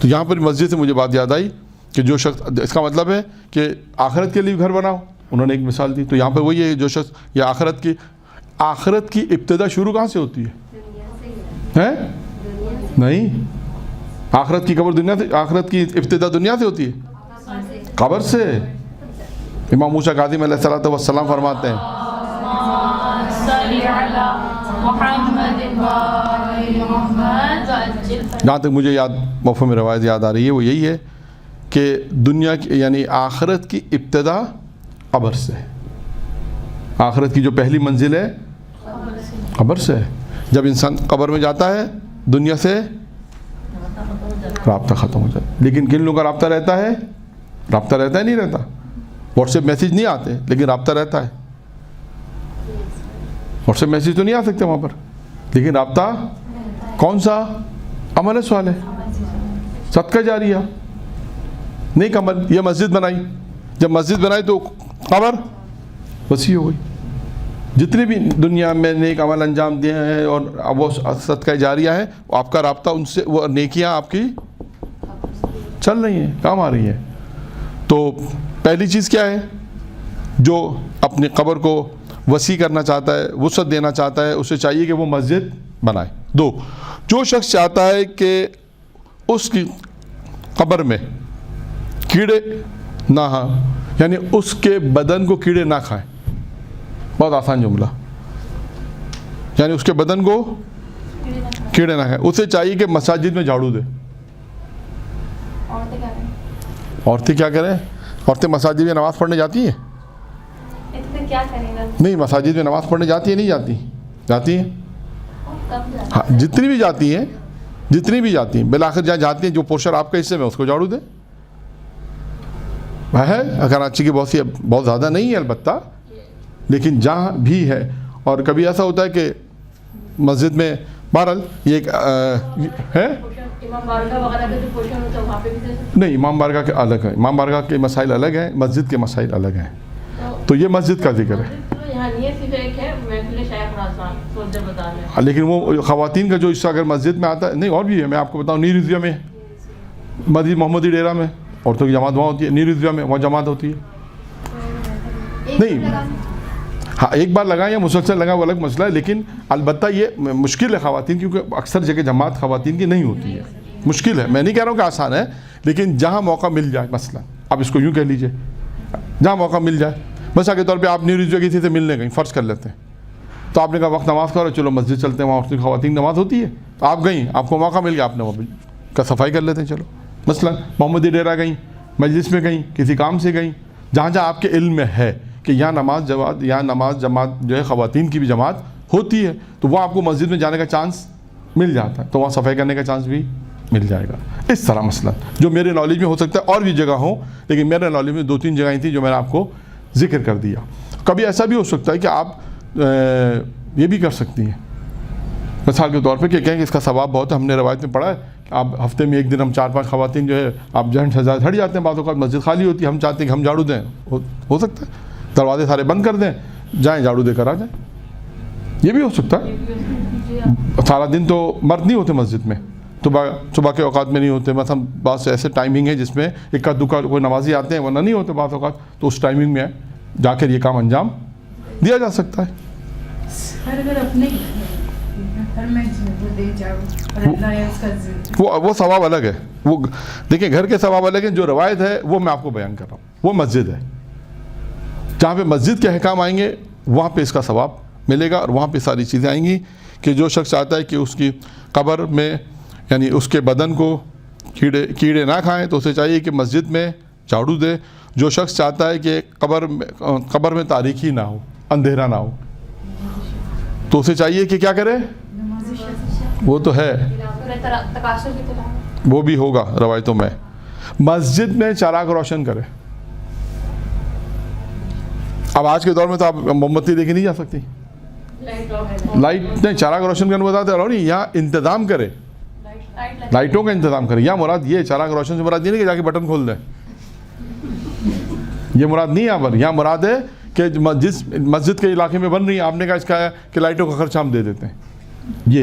تو یہاں پر مسجد سے مجھے بات یاد آئی کہ جو شخص، اس کا مطلب ہے کہ آخرت کے لیے گھر بناؤ، انہوں نے ایک مثال دی. تو یہاں پر وہی ہے، جو شخص یہ آخرت کی ابتدا شروع کہاں سے ہوتی ہے؟ نہیں، آخرت کی قبر دنیا سے، آخرت کی ابتدا دنیا سے ہوتی ہے، قبر سے. امام موسیٰ کاظم علیہ الصلوۃ والسلام فرماتے ہیں، جہاں تک مجھے مفہوم روایت یاد آ رہی ہے وہ یہی ہے کہ دنیا کی یعنی آخرت کی ابتدا قبر سے ہے. آخرت کی جو پہلی منزل ہے قبر سے ہے. جب انسان قبر میں جاتا ہے دنیا سے رابطہ ختم ہو جاتا ہے. لیکن کن لوگوں کا رابطہ رہتا ہے؟ رابطہ رہتا ہے نہیں رہتا. واٹس ایپ میسیج نہیں آتے لیکن رابطہ رہتا ہے. واٹس ایپ میسیج تو نہیں آ سکتے وہاں پر، لیکن رابطہ کون سا؟ عمل صالح، صدقہ جاریہ، نیک عمل. یہ مسجد بنائی، جب مسجد بنائی تو قبر وسیع ہو گئی. جتنے بھی دنیا میں نیک عمل انجام دیے ہیں اور وہ صدقہ جاریہ ہیں، آپ کا رابطہ ان سے، وہ نیکیاں آپ کی چل رہی ہیں، کام آ رہی ہیں. تو پہلی چیز کیا ہے؟ جو اپنی قبر کو وسیع کرنا چاہتا ہے، وسعت دینا چاہتا ہے، اسے چاہیے کہ وہ مسجد بنائے. 2، جو شخص چاہتا ہے کہ اس کی قبر میں کیڑے نہ ہوں، یعنی اس کے بدن کو کیڑے نہ کھائیں. بہت آسان جملہ، یعنی اس کے بدن کو کیڑے نہ کھائیں. اسے چاہیے کہ مساجد میں جھاڑو دے. عورتیں کیا کریں؟ عورتیں مساجد میں نماز پڑھنے جاتی ہیں؟ کیا کریں گا؟ نہیں، مساجد میں نماز پڑھنے جاتی ہیں؟ نہیں جاتی؟ جاتی ہیں. ہاں، جتنی بھی جاتی ہیں بالآخر جہاں جاتی ہیں، جو پورشن آپ کے حصے میں اس کو جھاڑو دیں. ہے کراچی کی بہت زیادہ نہیں ہے البتہ، لیکن جہاں بھی ہے. اور کبھی ایسا ہوتا ہے کہ مسجد میں بہرحال یہ ایک ہے نہیں، امام بارگاہ کے الگ ہے، امام بارگاہ کے مسائل الگ ہیں، مسجد کے مسائل الگ ہیں. تو یہ مسجد کا ذکر ہے. لیکن وہ خواتین کا جو حصہ اگر مسجد میں آتا ہے، نہیں اور بھی ہے، میں آپ کو بتاؤں، نیر رضویہ میں، مسجد محمدی ڈیرہ میں عورتوں کی جماعت وہاں ہوتی ہے، نیر رضویہ میں وہاں جماعت ہوتی ہے. نہیں، ہاں ایک بار لگائیں یا مسلسل لگائیں وہ الگ مسئلہ ہے، لیکن البتہ یہ مشکل ہے خواتین، کیونکہ اکثر جگہ جماعت خواتین کی نہیں ہوتی ہے. مشکل ہے، میں نہیں کہہ رہا ہوں کہ آسان ہے، لیکن جہاں موقع مل جائے، مثلا آپ اس کو یوں کہہ لیجئے، جہاں موقع مل جائے. مثلا کے طور پہ آپ نیر رضویہ کسی سے ملنے گئیں، فرض کر لیتے ہیں، تو آپ نے کہا وقت نماز کا، چلو مسجد چلتے ہیں، وہاں عورتوں کی خواتین نماز ہوتی ہے. تو آپ گئیں، آپ کو موقع مل گیا، آپ نے وہاں کا صفائی کر لیتے ہیں. چلو مثلا محمدی ڈیرہ گئیں، مجلس میں گئیں، کسی کام سے گئیں، جہاں جہاں آپ کے علم میں ہے کہ یہاں نماز جماعت جو ہے خواتین کی بھی جماعت ہوتی ہے، تو وہ آپ کو مسجد میں جانے کا چانس مل جاتا ہے، تو وہاں صفائی کرنے کا چانس بھی مل جائے گا. اس طرح مثلا جو میرے نالج میں ہو سکتا ہے، اور بھی جگہ ہوں، لیکن میرے نالج میں 2-3 جگہیں تھیں جو میں نے آپ کو ذکر کر دیا. کبھی ایسا بھی ہو سکتا ہے کہ آپ یہ بھی کر سکتی ہیں، مثال کے طور پہ کہ کہیں کہ اس کا ثواب بہت ہے. ہم نے روایت میں پڑھا ہے کہ آپ ہفتے میں ایک دن ہم 4-5 خواتین جو ہے آپ جہن سزا ہٹ جاتے ہیں، بعض اوقات مسجد خالی ہوتی ہے، ہم چاہتے ہیں کہ ہم جھاڑو دیں، ہو سکتا ہے دروازے سارے بند کر دیں، جائیں جھاڑو دے کر آ جائیں. یہ بھی ہو سکتا ہے. سارا دن تو مرد نہیں ہوتے مسجد میں، صبح کے اوقات میں نہیں ہوتے. مثلا بعض ایسے ٹائمنگ ہے جس میں اکا دکا کوئی نمازی آتے ہیں، ورنہ نہیں ہوتے بعض اوقات، تو اس ٹائمنگ میں جا کر یہ کام انجام دیا جا سکتا ہے. وہ ثواب الگ ہے. وہ دیکھیں گھر کے ثواب الگ ہیں، جو روایت ہے وہ میں آپ کو بیان کر رہا ہوں. وہ مسجد ہے، جہاں پہ مسجد کے احکام آئیں گے وہاں پہ اس کا ثواب ملے گا، اور وہاں پہ ساری چیزیں آئیں گی کہ جو شخص چاہتا ہے کہ اس کی قبر میں یعنی اس کے بدن کو کیڑے نہ کھائیں تو اسے چاہیے کہ مسجد میں جھاڑو دے. جو شخص چاہتا ہے کہ قبر میں تاریکی نہ ہو، اندھیرا نہ ہو، تو اسے چاہیے کہ کیا کرے؟ وہ تو ہے، وہ بھی ہوگا روایتوں میں. مسجد میں چراغ روشن کرے. اب آج کے دور میں تو آپ موم بتی لے کے نہیں جا سکتی، لائٹ نہیں، چراغ روشن کرنے بتاتے رہو نہیں، یہاں انتظام کرے، لائٹوں کا انتظام کرے. یہاں مراد یہ چراغ روشن سے مراد یہ نہیں کہ جا کے بٹن کھول دیں، یہ مراد نہیں. یہاں مراد ہے کہ جس مسجد کے علاقے میں بن رہی ہے، آپ نے کہا اس کا ہے کہ لائٹوں کا خرچہ ہم دے دیتے ہیں. یہ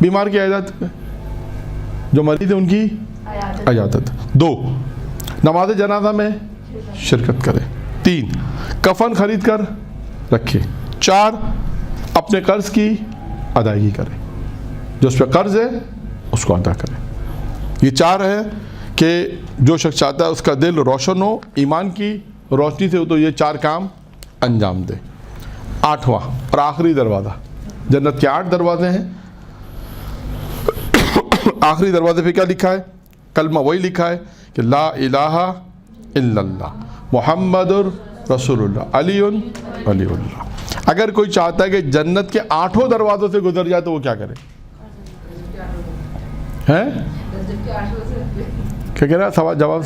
بیمار کی عیادت، جو مریض ہے ان کی عیادت۔ 2 نماز جنازہ میں شرکت کرے۔ 3 کفن خرید کر رکھے۔ 4 اپنے قرض کی ادائیگی کرے، جو اس پہ قرض ہے اس کو ادا کرے۔ یہ 4 ہے کہ جو شخص چاہتا ہے اس کا دل روشن ہو ایمان کی روشنی سے، تو یہ 4 کام انجام دے۔ 8واں اور آخری دروازہ، جنت کے 8 دروازے ہیں، آخری دروازے پہ کیا لکھا ہے؟ کلمہ وہی لکھا ہے کہ لا الہ الا اللہ محمد رسول اللہ علی ولی اللہ۔ اگر کوئی چاہتا ہے کہ جنت کے 8 دروازوں سے گزر جائے تو وہ کیا کرے؟ ہیں کیا کہہ رہا ہے؟ سوال جواب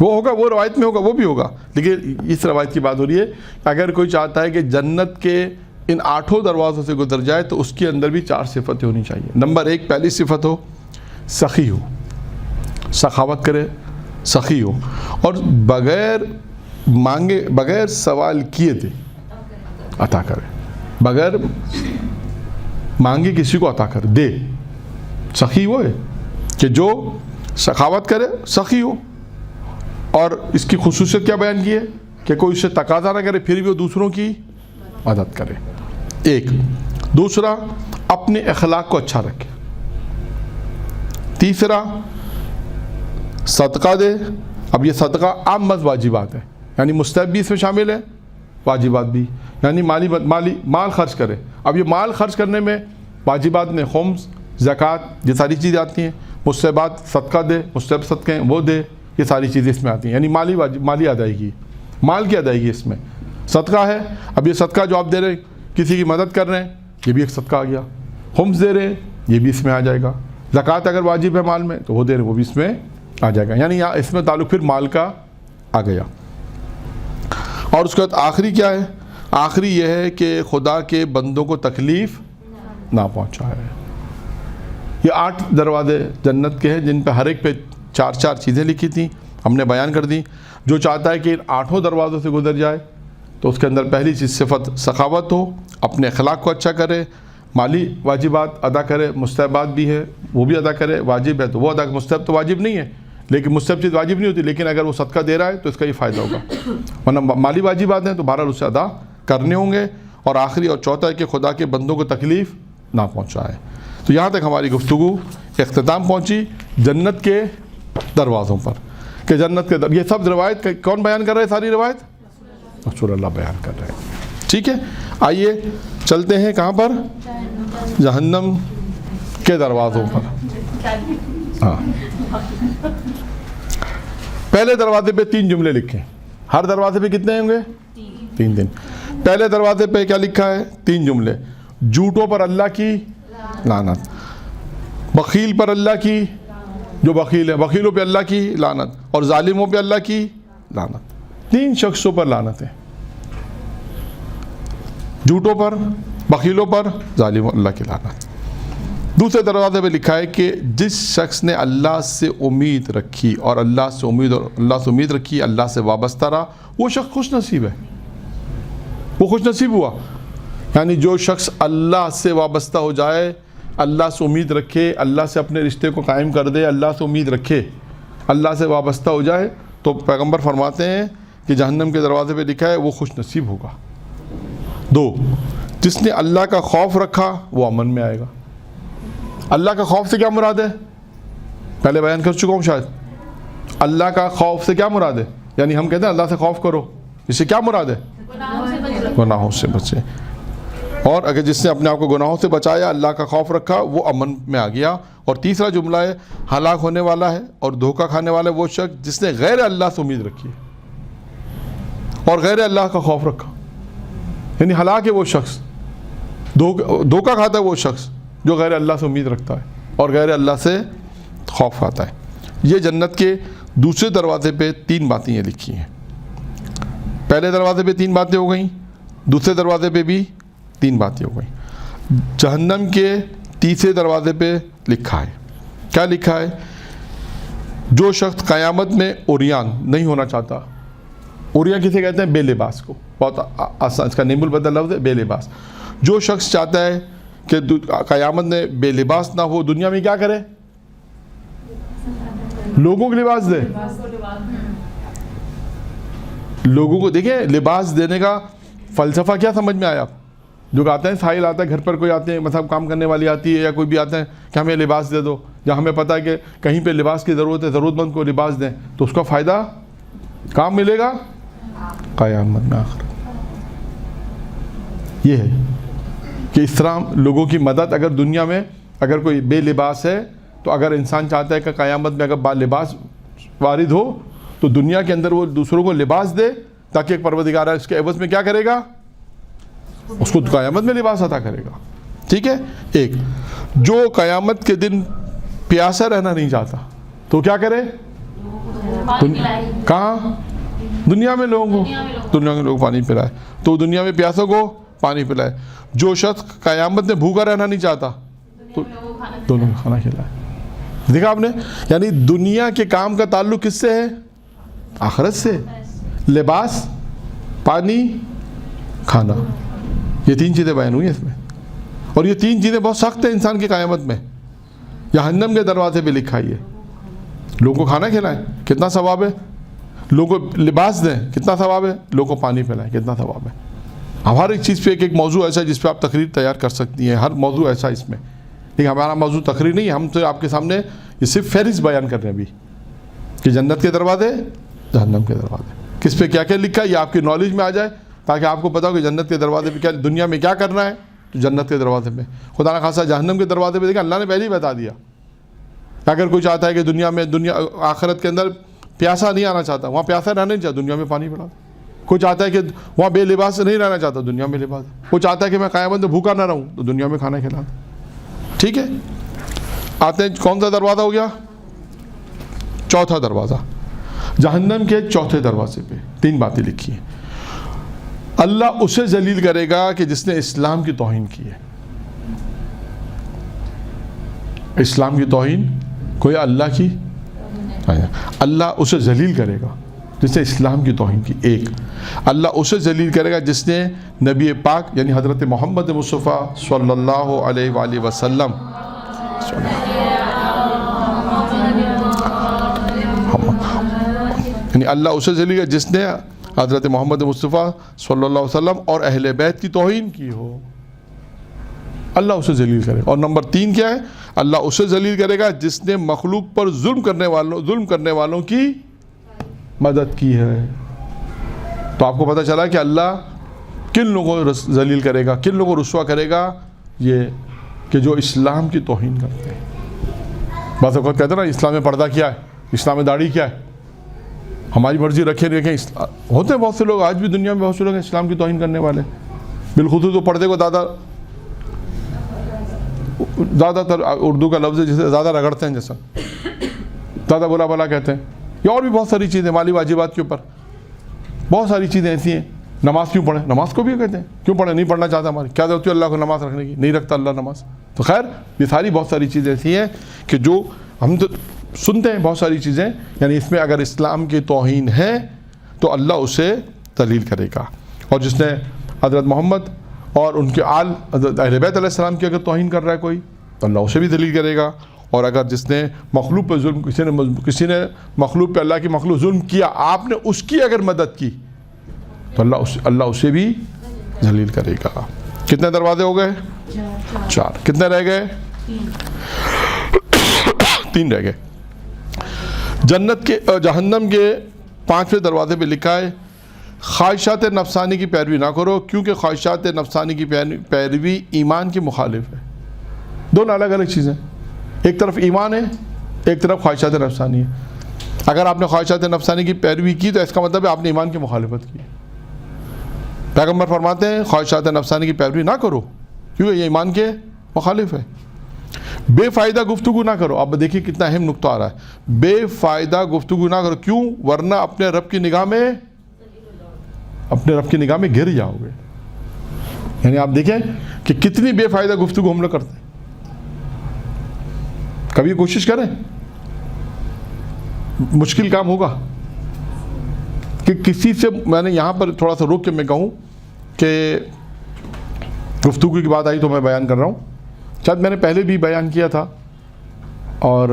وہ ہوگا، وہ روایت میں ہوگا، وہ بھی ہوگا، لیکن اس روایت کی بات ہو رہی ہے اگر کوئی چاہتا ہے کہ جنت کے ان 8 دروازوں سے گزر جائے تو اس کے اندر بھی 4 صفتیں ہونی چاہیے۔ نمبر 1 پہلی صفت ہو سخی ہو، سخاوت کرے، سخی ہو، اور بغیر مانگے، بغیر سوال کیے دے عطا کرے، بغیر مانگے کسی کو عطا کر دے۔ سخی وہ ہے کہ جو سخاوت کرے، سخی ہو، اور اس کی خصوصیت کیا بیان کی ہے کہ کوئی اس سے تقاضا نہ کرے پھر بھی وہ دوسروں کی مدد کرے۔ 1 دوسرا اپنے اخلاق کو اچھا رکھے۔ تیسرا صدقہ دے۔ اب یہ صدقہ عام مز واجبات ہے، یعنی مستحب بھی اس میں شامل ہے، واجبات بھی، یعنی مال خرچ کرے۔ اب یہ مال خرچ کرنے میں واجبات میں خمس، زکوٰۃ، یہ ساری چیزیں آتی ہیں، مستحبات صدقہ دے، مستحب صدقے ہیں وہ دے، یہ ساری چیزیں اس میں آتی ہیں، یعنی مالی ادائیگی، مال کی ادائیگی اس میں صدقہ ہے۔ اب یہ صدقہ جو آپ دے رہے ہیں، کسی کی مدد کر رہے ہیں، یہ بھی ایک صدقہ آ گیا۔ خمس دے رہے ہیں، یہ بھی اس میں آ جائے گا۔ زکوٰۃ اگر واجب ہے مال میں تو وہ دے رہے ہیں، وہ بھی اس میں آ جائے گا، یعنی اس میں تعلق پھر مال کا آ گیا۔ اور اس کے بعد آخری کیا ہے؟ آخری یہ ہے کہ خدا کے بندوں کو تکلیف نہ پہنچائے۔ یہ 8 دروازے جنت کے ہیں جن پہ ہر ایک پہ 4 چیزیں لکھی تھیں، ہم نے بیان کر دی۔ جو چاہتا ہے کہ ان 8 دروازوں سے گزر جائے تو اس کے اندر پہلی چیز صفت سخاوت ہو، اپنے اخلاق کو اچھا کرے، مالی واجبات ادا کرے، مستحبات بھی ہے وہ بھی ادا کرے، واجب ہے تو وہ ادا، مستحب تو واجب نہیں ہے، لیکن مستحب چیز واجب نہیں ہوتی، لیکن اگر وہ صدقہ دے رہا ہے تو اس کا یہ فائدہ ہوگا، ورنہ مالی واجبات ہیں تو بہرحال اسے ادا کرنے ہوں گے۔ اور آخری اور چوتھا ہے کہ خدا کے بندوں کو تکلیف نہ پہنچائے۔ تو یہاں تک ہماری گفتگو اختتام پہنچی جنت کے دروازوں پر، کہ جنت کے یہ سب روایت کون بیان کر رہے ہیں؟ ساری روایت رسول اللہ بیان کر رہے ہیں۔ ٹھیک ہے، آئیے چلتے ہیں کہاں پر؟ جہنم کے دروازوں پر۔ ہاں، پہلے دروازے پہ 3 جملے لکھیں، ہر دروازے پہ کتنے ہوں گے؟ 3 دن۔ پہلے دروازے پہ کیا لکھا ہے؟ 3 جملے۔ جھوٹوں پر اللہ کی لعنت، بخیل پر اللہ کی، جو بخیل ہے بخیلوں پہ اللہ کی لعنت، اور ظالموں پہ اللہ کی لعنت۔ 3 شخصوں پر لعنت ہے، جھوٹوں پر، بخیلوں پر، ظالموں، اللہ کی لعنت۔ دوسرے دروازے پہ لکھا ہے کہ جس شخص نے اللہ سے امید رکھی اور اللہ سے امید رکھی، اللہ سے وابستہ رہا، وہ شخص خوش نصیب ہے، وہ خوش نصیب ہوا۔ یعنی جو شخص اللہ سے وابستہ ہو جائے، اللہ سے امید رکھے، اللہ سے اپنے رشتے کو قائم کر دے، اللہ سے امید رکھے، اللہ سے وابستہ ہو جائے، تو پیغمبر فرماتے ہیں کہ جہنم کے دروازے پہ لکھا ہے وہ خوش نصیب ہوگا۔ 2 جس نے اللہ کا خوف رکھا وہ امن میں آئے گا۔ اللہ کا خوف سے کیا مراد ہے؟ پہلے بیان کر چکا ہوں شاید۔ اللہ کا خوف سے کیا مراد ہے؟ یعنی ہم کہتے ہیں اللہ سے خوف کرو، اس سے کیا مراد ہے؟ گناہوں سے بچے۔ اور اگر جس نے اپنے آپ کو گناہوں سے بچایا، اللہ کا خوف رکھا، وہ امن میں آ گیا۔ اور تیسرا جملہ ہے ہلاک ہونے والا ہے اور دھوکہ کھانے والا ہے وہ شخص جس نے غیر اللہ سے امید رکھی اور غیر اللہ کا خوف رکھا، یعنی ہلاک ہے وہ شخص، دھوکہ کھاتا ہے وہ شخص جو غیر اللہ سے امید رکھتا ہے اور غیر اللہ سے خوف کھاتا ہے۔ یہ جنت کے دوسرے دروازے پہ 3 باتیں یہ لکھی ہیں۔ پہلے دروازے پہ 3 باتیں ہو گئیں، دوسرے دروازے پہ بھی 3 باتیں ہو گئیں۔ جہنم کے تیسرے دروازے پہ لکھا ہے، کیا لکھا ہے؟ جو شخص قیامت میں عریان نہیں ہونا چاہتا، عریان کسے کہتے ہیں؟ بے لباس کو، بہت آسان، اس کا نیم البدل لفظ ہے بے لباس۔ جو شخص چاہتا ہے کہ قیامت میں بے لباس نہ ہو, دنیا میں کیا کرے؟ لوگوں کو لباس دے. لوگوں کو دیکھیں لباس دینے کا فلسفہ کیا سمجھ میں آیا؟ جو آتے ہیں ساحل آتا ہے گھر پر, کوئی آتے ہیں مطلب کام کرنے والی آتی ہے یا کوئی بھی آتے ہیں کہ ہمیں لباس دے دو, یا ہمیں پتہ ہے کہ کہیں پہ لباس کی ضرورت ہے, ضرورت مند کو لباس دیں, تو اس کا فائدہ کام ملے گا قیامت میں آخر. یہ ہے کہ اس طرح لوگوں کی مدد, اگر دنیا میں اگر کوئی بے لباس ہے تو اگر انسان چاہتا ہے کہ قیامت میں اگر با لباس وارد ہو تو دنیا کے اندر وہ دوسروں کو لباس دے, تاکہ ایک پروردگار اس کے عوض میں کیا کرے گا؟ اس کو قیامت میں لباس عطا کرے گا. ٹھیک ہے. ایک جو قیامت کے دن پیاسا رہنا نہیں چاہتا تو کیا کرے؟ کہاں؟ دنیا میں لوگوں کو, دنیا کے لوگ پانی پلائے, تو دنیا میں پیاسوں کو پانی پلائے. جو شخص قیامت میں بھوکا رہنا نہیں چاہتا تو دونوں کو کھانا کھلائے. دیکھا آپ نے, یعنی دنیا کے کام کا تعلق کس سے ہے؟ آخرت سے. لباس, پانی, کھانا, یہ تین چیزیں بیان ہوئی ہیں اس میں, اور یہ تین چیزیں بہت سخت ہیں انسان کی قیامت میں. جہنم کے دروازے پہ لکھا ہے, لوگوں کو کھانا کھلائیں کتنا ثواب ہے, لوگوں کو لباس دیں کتنا ثواب ہے, لوگوں کو پانی پلائیں کتنا ثواب ہے. اب ہر ایک چیز پہ ایک موضوع ایسا ہے جس پہ آپ تقریر تیار کر سکتی ہیں, ہر موضوع ایسا اس میں. لیکن ہمارا موضوع تقریر نہیں ہے, ہم تو آپ کے سامنے یہ صرف فہرست بیان کر رہے ہیں ابھی کہ جنت کے دروازے, جہنم کے دروازے, کس پہ کیا کیا لکھا ہے, یہ آپ کی نالج میں آ جائے تاکہ آپ کو پتا ہو کہ جنت کے دروازے پہ کیا, دنیا میں کیا کرنا ہے تو جنت کے دروازے پہ. خدا نہ خاصا جہنم کے دروازے پہ دیکھا اللہ نے پہلے ہی بتا دیا. اگر کوئی چاہتا ہے کہ دنیا آخرت کے اندر پیاسا نہیں آنا چاہتا, وہاں پیاسا رہنا نہیں چاہتا, دنیا میں پانی پلا. کوئی چاہتا ہے کہ وہاں بے لباس نہیں رہنا چاہتا, دنیا میں لباس. کوئی چاہتا ہے کہ میں قیامت میں بھوکا نہ رہوں تو دنیا میں کھانا کھلا. ٹھیک ہے. آتے ہیں کون سا دروازہ ہو گیا؟ چوتھا دروازہ. جہنم کے چوتھے دروازے پہ تین باتیں لکھی ہیں. اللہ اسے ذلیل کرے گا کہ جس نے اسلام کی توہین کی ہے. اسلام کی توہین کوئی اللہ کی, اللہ اسے ذلیل کرے گا جس نے اسلام کی توہین کی. ایک, اللہ اسے ذلیل کرے گا جس نے نبی پاک یعنی حضرت محمد مصطفیٰ صلی اللہ علیہ وآلہ وسلم یعنی اللہ اسے ذلیل کرے جس نے حضرت محمد مصطفیٰ صلی اللہ علیہ وسلم اور اہل بیت کی توہین کی ہو. اللہ اسے ذلیل کرے. اور نمبر تین کیا ہے؟ اللہ اسے ذلیل کرے گا جس نے مخلوق پر ظلم کرنے والوں کی مدد کی ہے. تو آپ کو پتہ چلا کہ اللہ کن لوگوں کو ذلیل کرے گا, کن لوگوں کو رسوا کرے گا, یہ کہ جو اسلام کی توہین کرتے ہیں. بعض اوقات کہتے ہیں نا اسلام میں پردہ کیا ہے, اسلام میں داڑھی کیا ہے, ہماری مرضی رکھیں. ہوتے ہیں بہت سے لوگ, آج بھی دنیا میں بہت سے لوگ ہیں اسلام کی توہین کرنے والے. بالخصوص تو پردے کو زیادہ تر اردو کا لفظ ہے جسے زیادہ رگڑتے ہیں, جیسا زیادہ بولا بلا کہتے ہیں. یا اور بھی بہت ساری چیزیں مالی واجبات کے اوپر بہت ساری چیزیں ایسی ہیں. نماز کیوں پڑھیں, نماز کو بھی کہتے ہیں کیوں پڑھیں, نہیں پڑھنا چاہتا, ہماری کیا ضرورت ہے اللہ کو نماز رکھنے کی, نہیں رکھتا اللہ نماز. تو خیر یہ ساری بہت ساری چیزیں ایسی ہیں کہ جو ہم تو سنتے ہیں بہت ساری چیزیں, یعنی اس میں اگر اسلام کی توہین ہے تو اللہ اسے ذلیل کرے گا. اور جس نے حضرت محمد اور ان کے آل حضرت اہل بیت علیہ السلام کی اگر توہین کر رہا ہے کوئی تو اللہ اسے بھی ذلیل کرے گا. اور اگر جس نے مخلوق پہ ظلم, کسی نے مخلوق پہ اللہ کی مخلوق ظلم کیا, آپ نے اس کی اگر مدد کی تو اللہ اسے بھی ذلیل کرے گا. کتنے دروازے ہو گئے؟ 4. کتنے رہ گئے؟ 3 رہ گئے. جہنم کے 5ویں دروازے پہ لکھا ہے خواہشات نفسانی کی پیروی نہ کرو کیونکہ خواہشات نفسانی کی پیروی ایمان کی مخالف ہے. دونوں الگ الگ چیزیں, ایک طرف ایمان ہے, ایک طرف خواہشات نفسانی ہے. اگر آپ نے خواہشات نفسانی کی پیروی کی تو اس کا مطلب ہے آپ نے ایمان کی مخالفت کی. پیغمبر فرماتے ہیں خواہشات نفسانی کی پیروی نہ کرو کیونکہ یہ ایمان کے مخالف ہے. بے فائدہ گفتگو نہ کرو. اب دیکھیے کتنا اہم نقطہ آ رہا ہے, بے فائدہ گفتگو نہ کرو. کیوں؟ ورنہ اپنے رب کی نگاہ میں گر جاؤ گے. یعنی آپ دیکھیں کہ کتنی بے فائدہ گفتگو ہم لوگ کرتے ہیں. کبھی کوشش کریں, مشکل کام ہوگا کہ کسی سے, میں نے یہاں پر تھوڑا سا روک کے میں کہوں کہ گفتگو کی بات آئی تو میں بیان کر رہا ہوں شاید میں نے پہلے بھی بیان کیا تھا، اور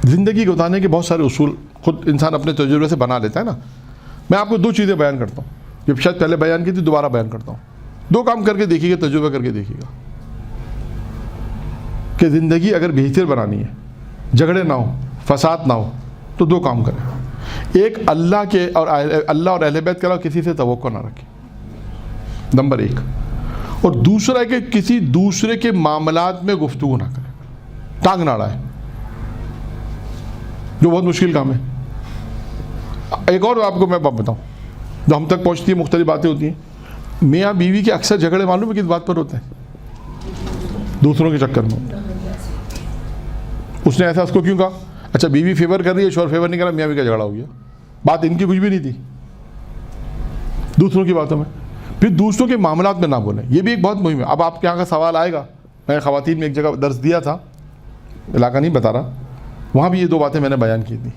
زندگی گزارنے کے بہت سارے اصول خود انسان اپنے تجربے سے بنا لیتا ہے نا. میں آپ کو 2 چیزیں بیان کرتا ہوں، جب شاید پہلے بیان کی تھی، دوبارہ بیان کرتا ہوں. 2 کام کر کے دیکھیے گا، تجربہ کر کے دیکھیے گا کہ زندگی اگر بہتر بنانی ہے، جھگڑے نہ ہو، فساد نہ ہو، تو 2 کام کریں. ایک، اللہ اور اہل بیت کے علاوہ کسی سے توقع نہ رکھیں، نمبر 1. اور دوسرا ہے کہ کسی دوسرے کے معاملات میں گفتگو نہ کریں، ٹانگ نہ اڑائیں، جو بہت مشکل کام ہے. ایک اور آپ کو میں بات بتاؤں جو ہم تک پہنچتی ہے، مختلف باتیں ہوتی ہیں. میاں بیوی کے اکثر جھگڑے معلوم ہے کس بات پر ہوتے ہیں؟ دوسروں کے چکر میں. اس نے ایسا اس کو کیوں کہا؟ اچھا بیوی فیور کر رہی ہے، شوہر فیور نہیں کر رہا، میاں بیوی کا جھگڑا ہو گیا. بات ان کی کچھ بھی نہیں تھی، دوسروں کی باتوں میں. پھر دوسروں کے معاملات میں نہ بولیں، یہ بھی ایک بہت مہم ہے. اب آپ کے یہاں کا سوال آئے گا، میں خواتین میں ایک جگہ درس دیا تھا، علاقہ نہیں بتا رہا، وہاں بھی یہ 2 باتیں میں نے بیان کی تھی.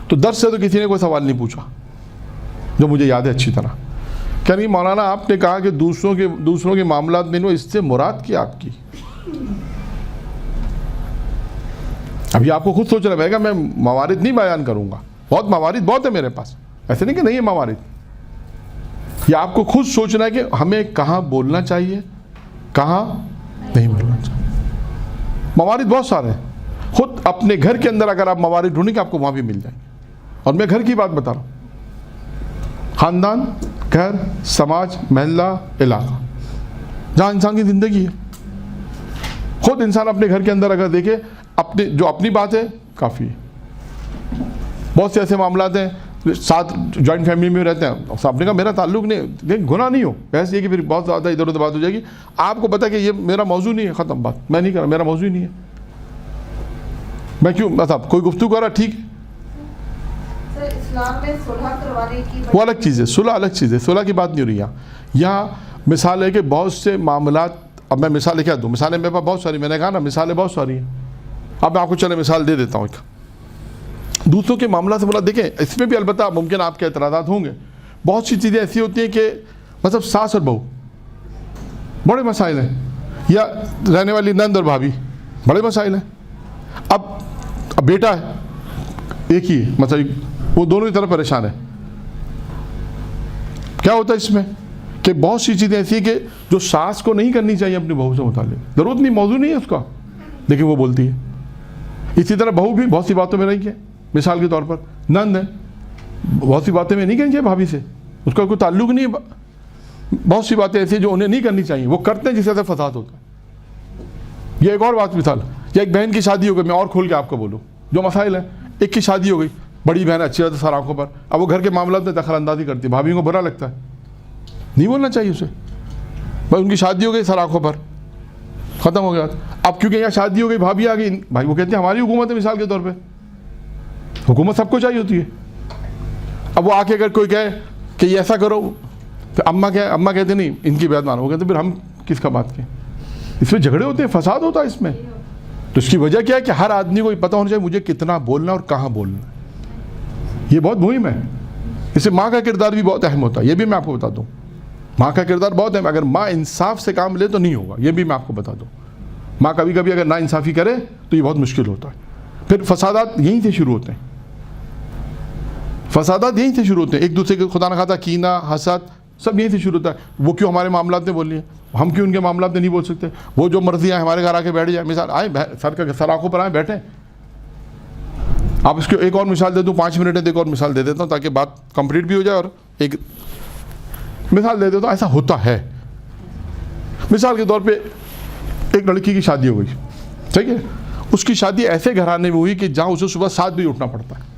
تو درس سے تو کسی نے کوئی سوال نہیں پوچھا جو مجھے یاد ہے اچھی طرح. کیا نہیں مولانا آپ نے کہا کہ دوسروں کے معاملات میں اس سے مراد کیا آپ کی؟ ابھی آپ کو خود سوچنا پڑے گا. میں موارد نہیں بیان کروں گا، بہت موارد بہت ہے میرے پاس، ایسے نہیں کہ نہیں ہے موارد. یہ آپ کو خود سوچنا ہے کہ ہمیں کہاں بولنا چاہیے، کہاں نہیں بولنا چاہیے. موارد بہت سارے ہیں. خود اپنے گھر کے اندر اگر آپ موارد ڈھونڈیں گے آپ کو وہاں بھی مل جائیں گے. اور میں گھر کی بات بتا رہا ہوں، خاندان، گھر، سماج، محلہ، علاقہ، جہاں انسان کی زندگی ہے. خود انسان اپنے گھر کے اندر اگر دیکھے، اپنی بات ہے کافی ہے. بہت سے ایسے معاملات ہیں، ساتھ جوائنٹ فیملی میں رہتے ہیں، آپ نے کہا میرا تعلق نہیں، گناہ نہیں ہو، بحث یہ کہ پھر بہت زیادہ ادھر ادھر بات ہو جائے گی. آپ کو پتا کہ یہ میرا موضوع نہیں ہے، ختم بات، میں نہیں کر رہا، میرا موضوع ہی نہیں ہے. میں کیوں مطلب کوئی گفتگو کر رہا، ٹھیک ہے. اسلام میں صلح کروانے کی وہ الگ چیز ہے، صلح الگ چیز ہے، صلح کی بات نہیں ہو رہی یہاں مثال ہے کہ بہت سے معاملات. اب میں مثالیں کیا دوں؟ مثالیں میرے پاس بہت ساری، میں نے کہا نا مثالیں بہت ساری ہیں. اب میں آپ کو چلے مثال دے دیتا ہوں. ایک دوسروں کے معاملات سے مراد دیکھیں، اس میں بھی البتہ ممکن آپ کے اعتراضات ہوں گے. بہت سی چیزیں ایسی ہوتی ہیں کہ مطلب ساس اور بہو بڑے مسائل ہیں، یا رہنے والی نند اور بھابھی بڑے مسائل ہیں. اب بیٹا ہے ایک ہی ہے، مطلب وہ دونوں کی طرف پریشان ہے. کیا ہوتا ہے اس میں کہ بہت سی چیزیں ایسی ہیں کہ جو ساس کو نہیں کرنی چاہیے اپنی بہو سے متعلق، ضرورت نہیں، موضوع نہیں ہے اس کا، لیکن وہ بولتی ہے. اسی طرح بہو بھی بہت سی باتوں میں نہیں ہے. مثال کے طور پر نند ہے، بہت سی باتیں میں نہیں کرنی چاہیے بھابھی سے، اس کا کوئی تعلق نہیں ہے. بہت سی باتیں ایسی جو انہیں نہیں کرنی چاہیے وہ کرتے ہیں، جس سے فساد ہوتا ہے. یہ ایک اور بات مثال، یا ایک بہن کی شادی ہو گئی، میں اور کھول کے آپ کو بولوں جو مسائل ہیں. ایک کی شادی ہو گئی، بڑی بہن اچھی ہوتی ہے سر آنکھوں پر، اب وہ گھر کے معاملات میں دخل اندازی کرتی ہے، بھابھی کو برا لگتا ہے، نہیں بولنا چاہیے اسے. بھائی ان کی شادی ہو گئی سر آنکھوں پر، ختم ہو گیا. اب کیونکہ یہاں شادی ہو گئی، بھابھی آ گئی، بھائی وہ کہتے ہیں ہماری حکومت ہے، مثال کے طور پہ حکومت سب کو چاہیے ہوتی ہے. اب وہ آ کے اگر کوئی کہے کہ یہ ایسا کرو، تو اماں کہتے نہیں ان کی بات مانو، وہ کہتے پھر ہم کس کا بات کہیں. اس میں جھگڑے ہوتے ہیں، فساد ہوتا ہے اس میں. تو اس کی وجہ کیا ہے کہ ہر آدمی کو یہ پتہ ہونا چاہیے مجھے کتنا بولنا اور کہاں بولنا. یہ بہت مہم ہے. اس سے ماں کا کردار بھی بہت اہم ہوتا ہے، یہ بھی میں آپ کو بتا دوں. ماں کا کردار بہت اہم، اگر ماں انصاف سے کام لے تو نہیں ہوگا، یہ بھی میں آپ کو بتا دوں. ماں کبھی کبھی اگر نا انصافی کرے تو یہ بہت مشکل ہوتا ہے. پھر فسادات یہیں سے شروع ہوتے ہیں، فسادات یہیں سے شروع ہوتے ہیں. ایک دوسرے کے خدا نہ خواستہ کینہ، حسد، سب یہیں سے شروع ہوتا ہے. وہ کیوں ہمارے معاملات میں بول رہی ہیں، ہم کیوں ان کے معاملات میں نہیں بول سکتے. وہ جو مرضی آئے ہمارے گھر آ کے بیٹھ جائیں، مثال آئے سر آنکھوں پر آئیں بیٹھیں. آپ اس کو ایک اور مثال دے دوں، 5 منٹ ہے، ایک اور مثال دے دیتا ہوں تاکہ بات کمپلیٹ بھی ہو جائے. اور ایک مثال دے دیتا ہوں، ایسا ہوتا ہے. مثال کے طور پہ ایک لڑکی کی شادی ہو گئی، ٹھیک ہے. اس کی شادی ایسے گھرانے میں ہوئی کہ جہاں اسے صبح 7 بجے اٹھنا پڑتا ہے.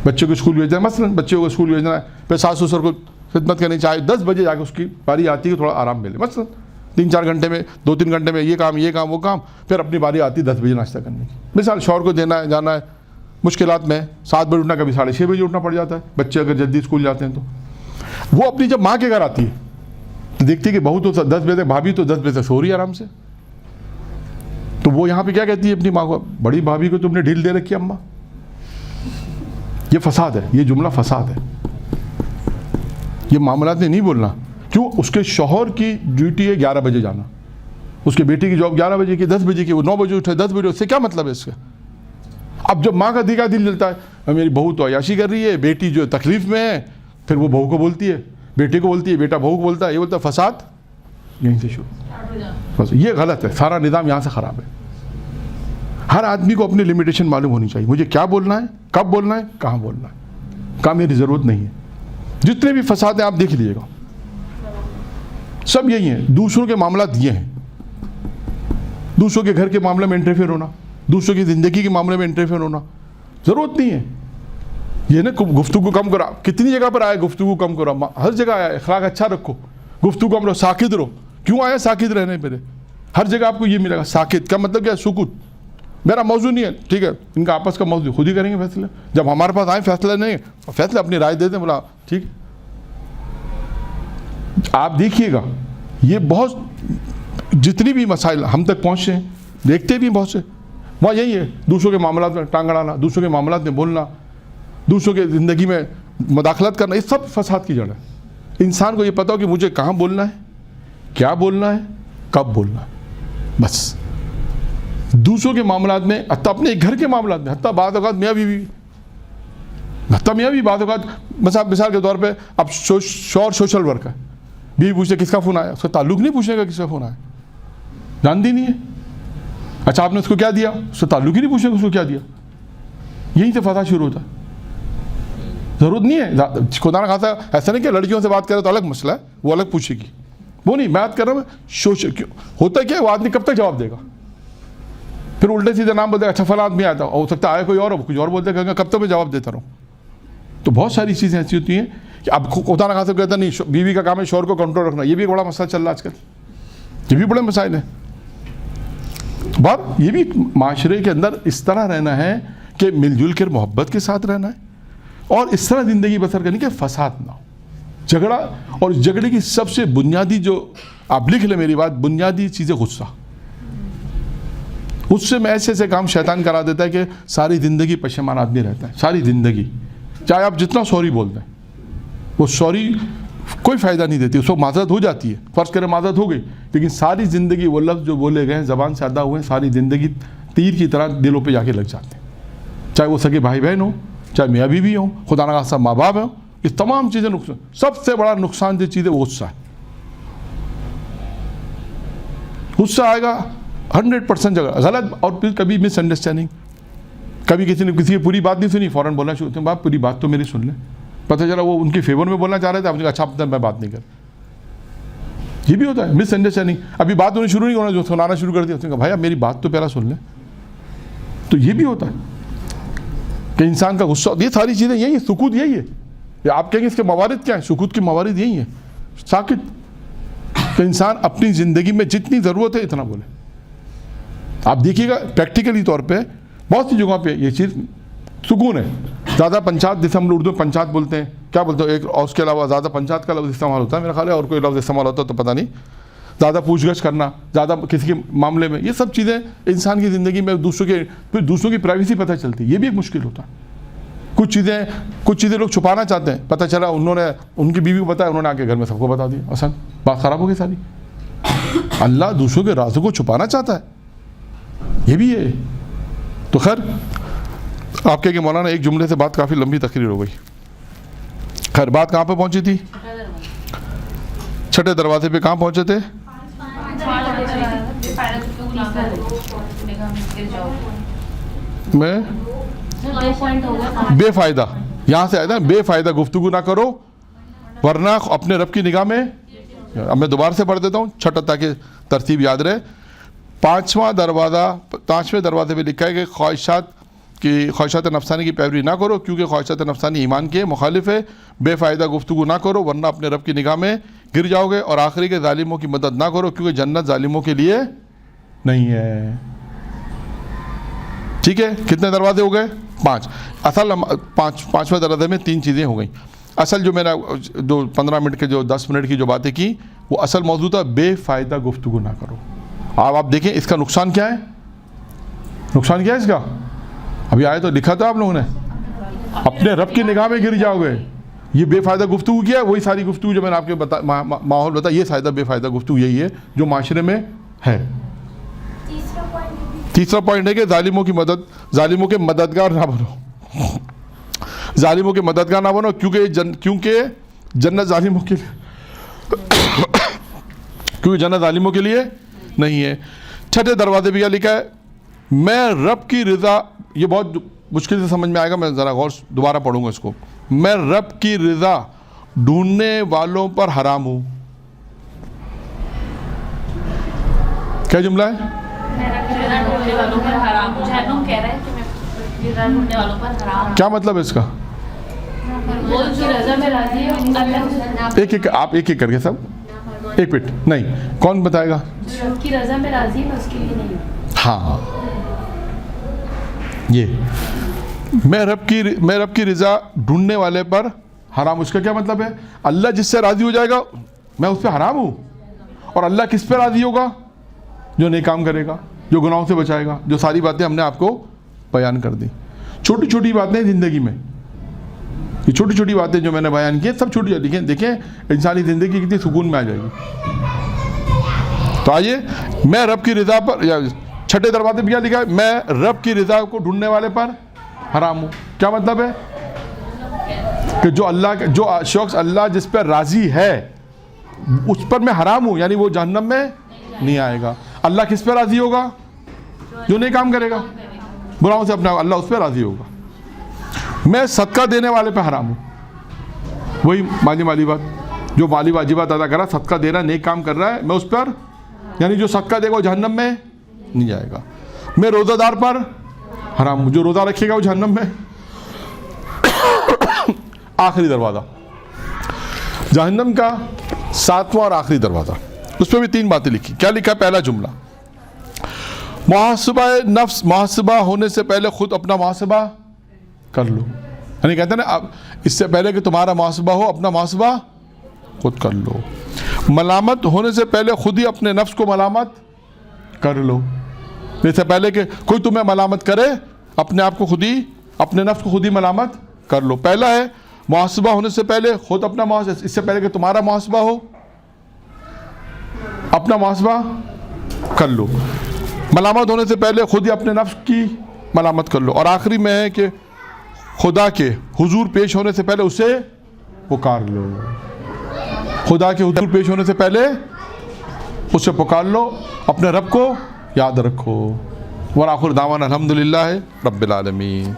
بچے کو اسکول بھیجنا ہے، مثلاً بچے کو اسکول بھیجنا ہے، پھر ساس سسر کو خدمت کرنی چاہیے. 10 بجے جا کے اس کی باری آتی ہے کہ تھوڑا آرام ملے، مثلاً 3-4 گھنٹے میں 2-3 گھنٹے میں یہ کام وہ کام، پھر اپنی باری آتی ہے 10 بجے ناشتہ کرنے کی. مثال شوہر کو دینا ہے، جانا ہے، مشکلات میں 7 بجے اٹھنا، کبھی 6:30 بجے اٹھنا پڑ جاتا ہے. بچے اگر جلدی اسکول جاتے ہیں تو وہ اپنی جب ماں کے گھر آتی ہے تو دیکھتی ہے کہ بہو تو 10 بجے تک، بھابھی تو 10 بجے تک سو رہی ہے آرام سے. تو وہ یہاں پہ کیا کہتی ہے اپنی ماں کو، بڑی بھابھی کو تم نے ڈھیل دے رکھی ہے اماں. یہ فساد ہے، یہ جملہ فساد ہے. یہ معاملات میں نہیں بولنا، کیونکہ کیوں؟ اس کے شوہر کی ڈیوٹی ہے 11 بجے جانا، اس کے بیٹے کی جاب 11 بجے کی، 10 بجے کی، وہ 9 بجے اٹھے 10 بجے، اس سے کیا مطلب ہے اس کا؟ اب جب ماں کا دیکھا دل جلتا ہے، میری بہو تو عیاشی کر رہی ہے، بیٹی جو تکلیف میں ہے، پھر وہ بہو کو بولتی ہے، بیٹے کو بولتی ہے، بیٹا بہو کو بولتا ہے، یہ بولتا ہے فساد یہیں سے شروع۔ بس یہ غلط ہے، سارا نظام یہاں سے خراب ہے۔ ہر آدمی کو اپنی لمیٹیشن معلوم ہونی چاہیے، مجھے کیا بولنا ہے، کب بولنا ہے، کہاں بولنا ہے، کہاں میری ضرورت نہیں ہے۔ جتنے بھی فساد ہیں آپ دیکھ لیجیے گا، سب یہی ہیں، دوسروں کے معاملات یہ ہیں، دوسروں کے گھر کے معاملے میں انٹرفیئر ہونا، دوسروں کی زندگی کے معاملے میں انٹرفیئر ہونا، ضرورت نہیں ہے۔ یہ نا گفتگو کم کرو، کتنی جگہ پر آئے گفتگو کم کرو، ہر جگہ آیا اخلاق اچھا رکھو، گفتگو کم رہو، ساکت رہو۔ کیوں آیا ساکت رہنے پہ؟ ہر جگہ آپ کو یہ ملے گا ساکت، کیا مطلب کیا؟ سکوت، میرا موضوع نہیں ہے، ٹھیک ہے، ان کا آپس کا موضوع خود ہی کریں گے فیصلہ، جب ہمارے پاس آئیں فیصلہ نہیں، فیصلہ اپنی رائے دے دیں، بولا ٹھیک۔ آپ دیکھیے گا یہ بہت جتنی بھی مسائل ہم تک پہنچے ہیں، دیکھتے بھی بہت سے، وہاں یہی ہے، دوسروں کے معاملات میں ٹانگ اڑانا، دوسروں کے معاملات میں بولنا، دوسروں کے زندگی میں مداخلت کرنا، یہ سب فساد کی جڑ ہے۔ انسان کو یہ پتا ہو کہ مجھے کہاں بولنا ہے، کیا بولنا ہے، کب بولنا ہے، بس۔ دوسروں کے معاملات میں، حتیٰ اپنے گھر کے معاملات میں، حتیٰ بعض اوقات میاں بیوی، بعض اوقات مثال کے طور پہ اب شوہر سوشل ورک ہے، بیوی پوچھتے کس کا فون آیا، اس کا تعلق نہیں پوچھنے کا کس کا فون آیا، جانتی نہیں ہے، اچھا آپ نے اس کو کیا دیا، اس کا تعلق ہی نہیں پوچھنے کا اس کو کیا دیا، یہیں سے فساد شروع ہوتا ہے۔ ضرورت نہیں ہے، خدا نہ خاصا ایسا نہیں کہ لڑکیوں سے بات کرے تو الگ مسئلہ ہے، وہ الگ پوچھے گی، وہ نہیں، میں بات کر رہا ہوں ہوتا کیا، وہ آدمی کب تک جواب دے گا؟ پھر الٹے سیدھے نام بولتے اچھا فلاں آدمی آتا، ہو سکتا ہے آئے کوئی اور، کچھ اور بولتے ہیں، کب تک میں جواب دیتا رہوں؟ تو بہت ساری چیزیں ایسی ہوتی ہیں کہ اب خدا نہ خاصا کہتا نہیں بیوی کا کام ہے شوہر کو کنٹرول رکھنا، یہ بھی ایک بڑا مسئلہ چل رہا ہے آج کل، یہ بھی بڑے مسائل ہیں۔ بات یہ بھی معاشرے کے اندر اس طرح رہنا ہے کہ مل جل کر محبت کے ساتھ رہنا ہے، اور اس طرح زندگی بسر کرنی کہ فساد نہ ہو، جھگڑا، اور جھگڑے کی سب سے بنیادی جو آپ لکھ لیں میری بات، بنیادی چیز ہے غصہ۔ اس سے میں ایسے کام شیطان کرا دیتا ہے کہ ساری زندگی پشیمان آدمی رہتا ہے، ساری زندگی، چاہے آپ جتنا سوری بول دیں، وہ سوری کوئی فائدہ نہیں دیتی، اس وقت معذرت ہو جاتی ہے، فرض کریں معذرت ہو گئی، لیکن ساری زندگی وہ لفظ جو بولے گئے ہیں، زبان سے ادا ہوئے ہیں، ساری زندگی تیر کی طرح دلوں پہ جا کے لگ جاتے ہیں، چاہے وہ سگے بھائی بہن ہوں، چاہے میاں بیوی ہوں، خدا نہ خاصا ماں باپ ہوں، یہ تمام چیزیں نقصان، سب سے بڑا نقصان جو چیز ہے وہ غصہ ہے۔ غصہ آئے گا 100% جگہ غلط، اور پھر کبھی مس انڈرسٹینڈنگ، کبھی کسی نے کسی کی پوری بات نہیں سنی، فوراً بولنا شروع ہوتے ہیں، باپ پوری بات تو میری سن لیں، پتہ چلا وہ ان کے فیور میں بولنا چاہ رہے تھے، آپ نے کہا اچھا میں بات نہیں کر، یہ بھی ہوتا ہے مس انڈرسٹینڈنگ، ابھی بات ہونی شروع نہیں ہونا، جو سنانا شروع کر دیا، اس نے کہا بھائی اب میری بات تو پہلا سن لیں، تو یہ بھی ہوتا ہے کہ انسان کا غصہ، یہ ساری چیزیں یہی ہے، سکوت یہی ہے، یا آپ کہیں گے اس کے موارد کیا ہیں، سکوت کے موارد یہی ہیں، ساکت، کہ انسان اپنی زندگی میں جتنی ضرورت ہے اتنا بولے۔ آپ دیکھیے گا پریکٹیکلی طور پہ بہت سی جگہوں پہ یہ چیز سکون ہے، زیادہ پنچات، جیسے ہم اردو میں پنچات بولتے ہیں، کیا بولتے ہیں ایک، اور اس کے علاوہ زیادہ پنچات کا لفظ استعمال ہوتا ہے میرا خیال ہے، اور کوئی لفظ استعمال ہوتا ہے تو پتہ نہیں، زیادہ پوچھ گچھ کرنا، زیادہ کسی کے معاملے میں، یہ سب چیزیں انسان کی زندگی میں پھر دوسروں کی پرائیویسی پتہ چلتی ہے، یہ بھی ایک مشکل ہوتا ہے۔ کچھ چیزیں لوگ چھپانا چاہتے ہیں، پتہ چلا انہوں نے ان کی بیوی کو بتایا، انہوں نے آ کے گھر میں سب کو بتا دیا، آسان بات خراب ہو گئی ساری۔ اللہ دوسروں کے رازوں کو چھپانا چاہتا ہے، یہ بھی ہے۔ تو خیر آپ کہیں کہ مولانا ایک جملے سے بات کافی لمبی تقریر ہو گئی، خیر بات کہاں پہ پہنچی تھی؟ چھٹے دروازے پہ کہاں پہنچے تھے؟ میں بے فائدہ، یہاں سے آیا تھا بے فائدہ گفتگو نہ کرو ورنہ اپنے رب کی نگاہ میں، اب میں دوبارہ سے پڑھ دیتا ہوں چھٹا تاکہ ترتیب یاد رہے۔ پانچویں دروازے پہ لکھا ہے کہ خواہشات نفسانی کی پیروی نہ کرو کیونکہ خواہشات نفسانی ایمان کے مخالف ہے، بے فائدہ گفتگو نہ کرو ورنہ اپنے رب کی نگاہ میں گر جاؤ گے، اور آخری کے ظالموں کی مدد نہ کرو کیونکہ جنت ظالموں کے لیے نہیں ہے۔ ٹھیک ہے، کتنے دروازے ہو گئے؟ 5۔ اصل پانچویں دروازے میں 3 چیزیں ہو گئیں۔ اصل جو میں نے 15 منٹ کے جو 10 منٹ کی جو باتیں کی وہ اصل موضوع تھا بے فائدہ گفتگو نہ کرو۔ اب آپ دیکھیں اس کا نقصان کیا ہے، نقصان کیا ہے اس کا؟ ابھی آئے تو لکھا تھا آپ لوگوں نے، اپنے رب کی نگاہ میں گر جاؤ گے، یہ بے فائدہ گفتگو کیا ہے، وہی ساری گفتگو جو میں نے آپ کے ماحول بتایا، یہ فائدہ بے فائدہ گفتگو یہی ہے جو معاشرے میں ہے۔ تیسرا پوائنٹ ہے کہ ظالموں کی مدد، ظالموں کے مددگار نہ بنو، ظالموں کے مددگار نہ بنو، کیونکہ جنت ظالموں کے لیے کیونکہ جنت ظالموں کے لیے نہیں ہے۔ چھٹے دروازے بھی کیا لکھا ہے؟ میں رب کی رضا، یہ بہت مشکل سے سمجھ میں آئے گا، میں ذرا غور دوبارہ پڑھوں گا اس کو۔ میں رب کی رضا ڈھونڈنے والوں پر حرام ہوں۔ کیا جملہ ہے؟ کیا مطلب ہے اس کا؟ ایک ایک آپ ایک ایک کر کے سب، ایک منٹ، نہیں کون بتائے گا؟ کی رضا میں راضی ہے، اس کے لیے نہیں۔ ہاں، یہ میں رب کی رضا ڈھونڈنے والے پر حرام، اس کا کیا مطلب ہے؟ اللہ جس سے راضی ہو جائے گا میں اس پہ حرام ہوں، اور اللہ کس پہ راضی ہوگا؟ جو نیک کام کرے گا، جو گناہوں سے بچائے گا، جو ساری باتیں ہم نے آپ کو بیان کر دی۔ چھوٹی چھوٹی باتیں زندگی میں، یہ چھوٹی چھوٹی باتیں جو میں نے بیان کی سب چھوٹی، دیکھیں انسانی زندگی کتنی سکون میں آ جائے گی۔ تو آئیے، میں رب کی رضا پر، چھٹے دروازے پہ کیا لکھا ہے؟ میں رب کی رضا کو ڈھونڈنے والے پر حرام ہوں۔ کیا مطلب ہے؟ کہ جو شخص اللہ جس پر راضی ہے اس پر میں حرام ہوں، یعنی وہ جہنم میں نہیں آئے گا۔ اللہ کس پہ راضی ہوگا؟ جو نہیں کام کرے گا، براؤں سے اپنا، اللہ اس پہ راضی ہوگا۔ میں صدقہ دینے والے پہ حرام ہوں، وہی مالی بات، جو مالی واجبات ادا کر رہا، صدقہ دے رہا ہے، نیک کام کر رہا ہے، میں اس پر، یعنی جو صدقہ دے گا وہ جہنم میں نہیں جائے گا۔ میں روزہ دار پر حرام ہوں، جو روزہ رکھے گا وہ جہنم میں۔ آخری دروازہ، جہنم کا 7واں اور آخری دروازہ، اس پہ بھی 3 باتیں لکھی۔ کیا لکھا؟ پہلا جملہ، محاسبہ نفس، محاسبہ ہونے سے پہلے خود اپنا محاسبہ کر لو، یعنی کہتے ہیں نا اس سے پہلے کہ تمہارا محاسبہ ہو، اپنا محاسبہ خود کر لو۔ ملامت ہونے سے پہلے خود ہی اپنے نفس کو ملامت کر لو، اس سے پہلے کہ کوئی تمہیں ملامت کرے، اپنے آپ کو خود ہی، اپنے نفس کو خود ہی ملامت کر لو۔ پہلا ہے محاسبہ ہونے سے پہلے خود اپنا محاسبہ، اس سے پہلے کہ تمہارا محاسبہ ہو اپنا محاسبہ کر لو۔ ملامت ہونے سے پہلے خود ہی اپنے نفس کی ملامت کر لو۔ اور آخری میں ہے کہ خدا کے حضور پیش ہونے سے پہلے اسے پکار لو، خدا کے حضور پیش ہونے سے پہلے اسے پکار لو، اپنے رب کو یاد رکھو۔ وآخر دعوانا الحمدللہ رب العالمین۔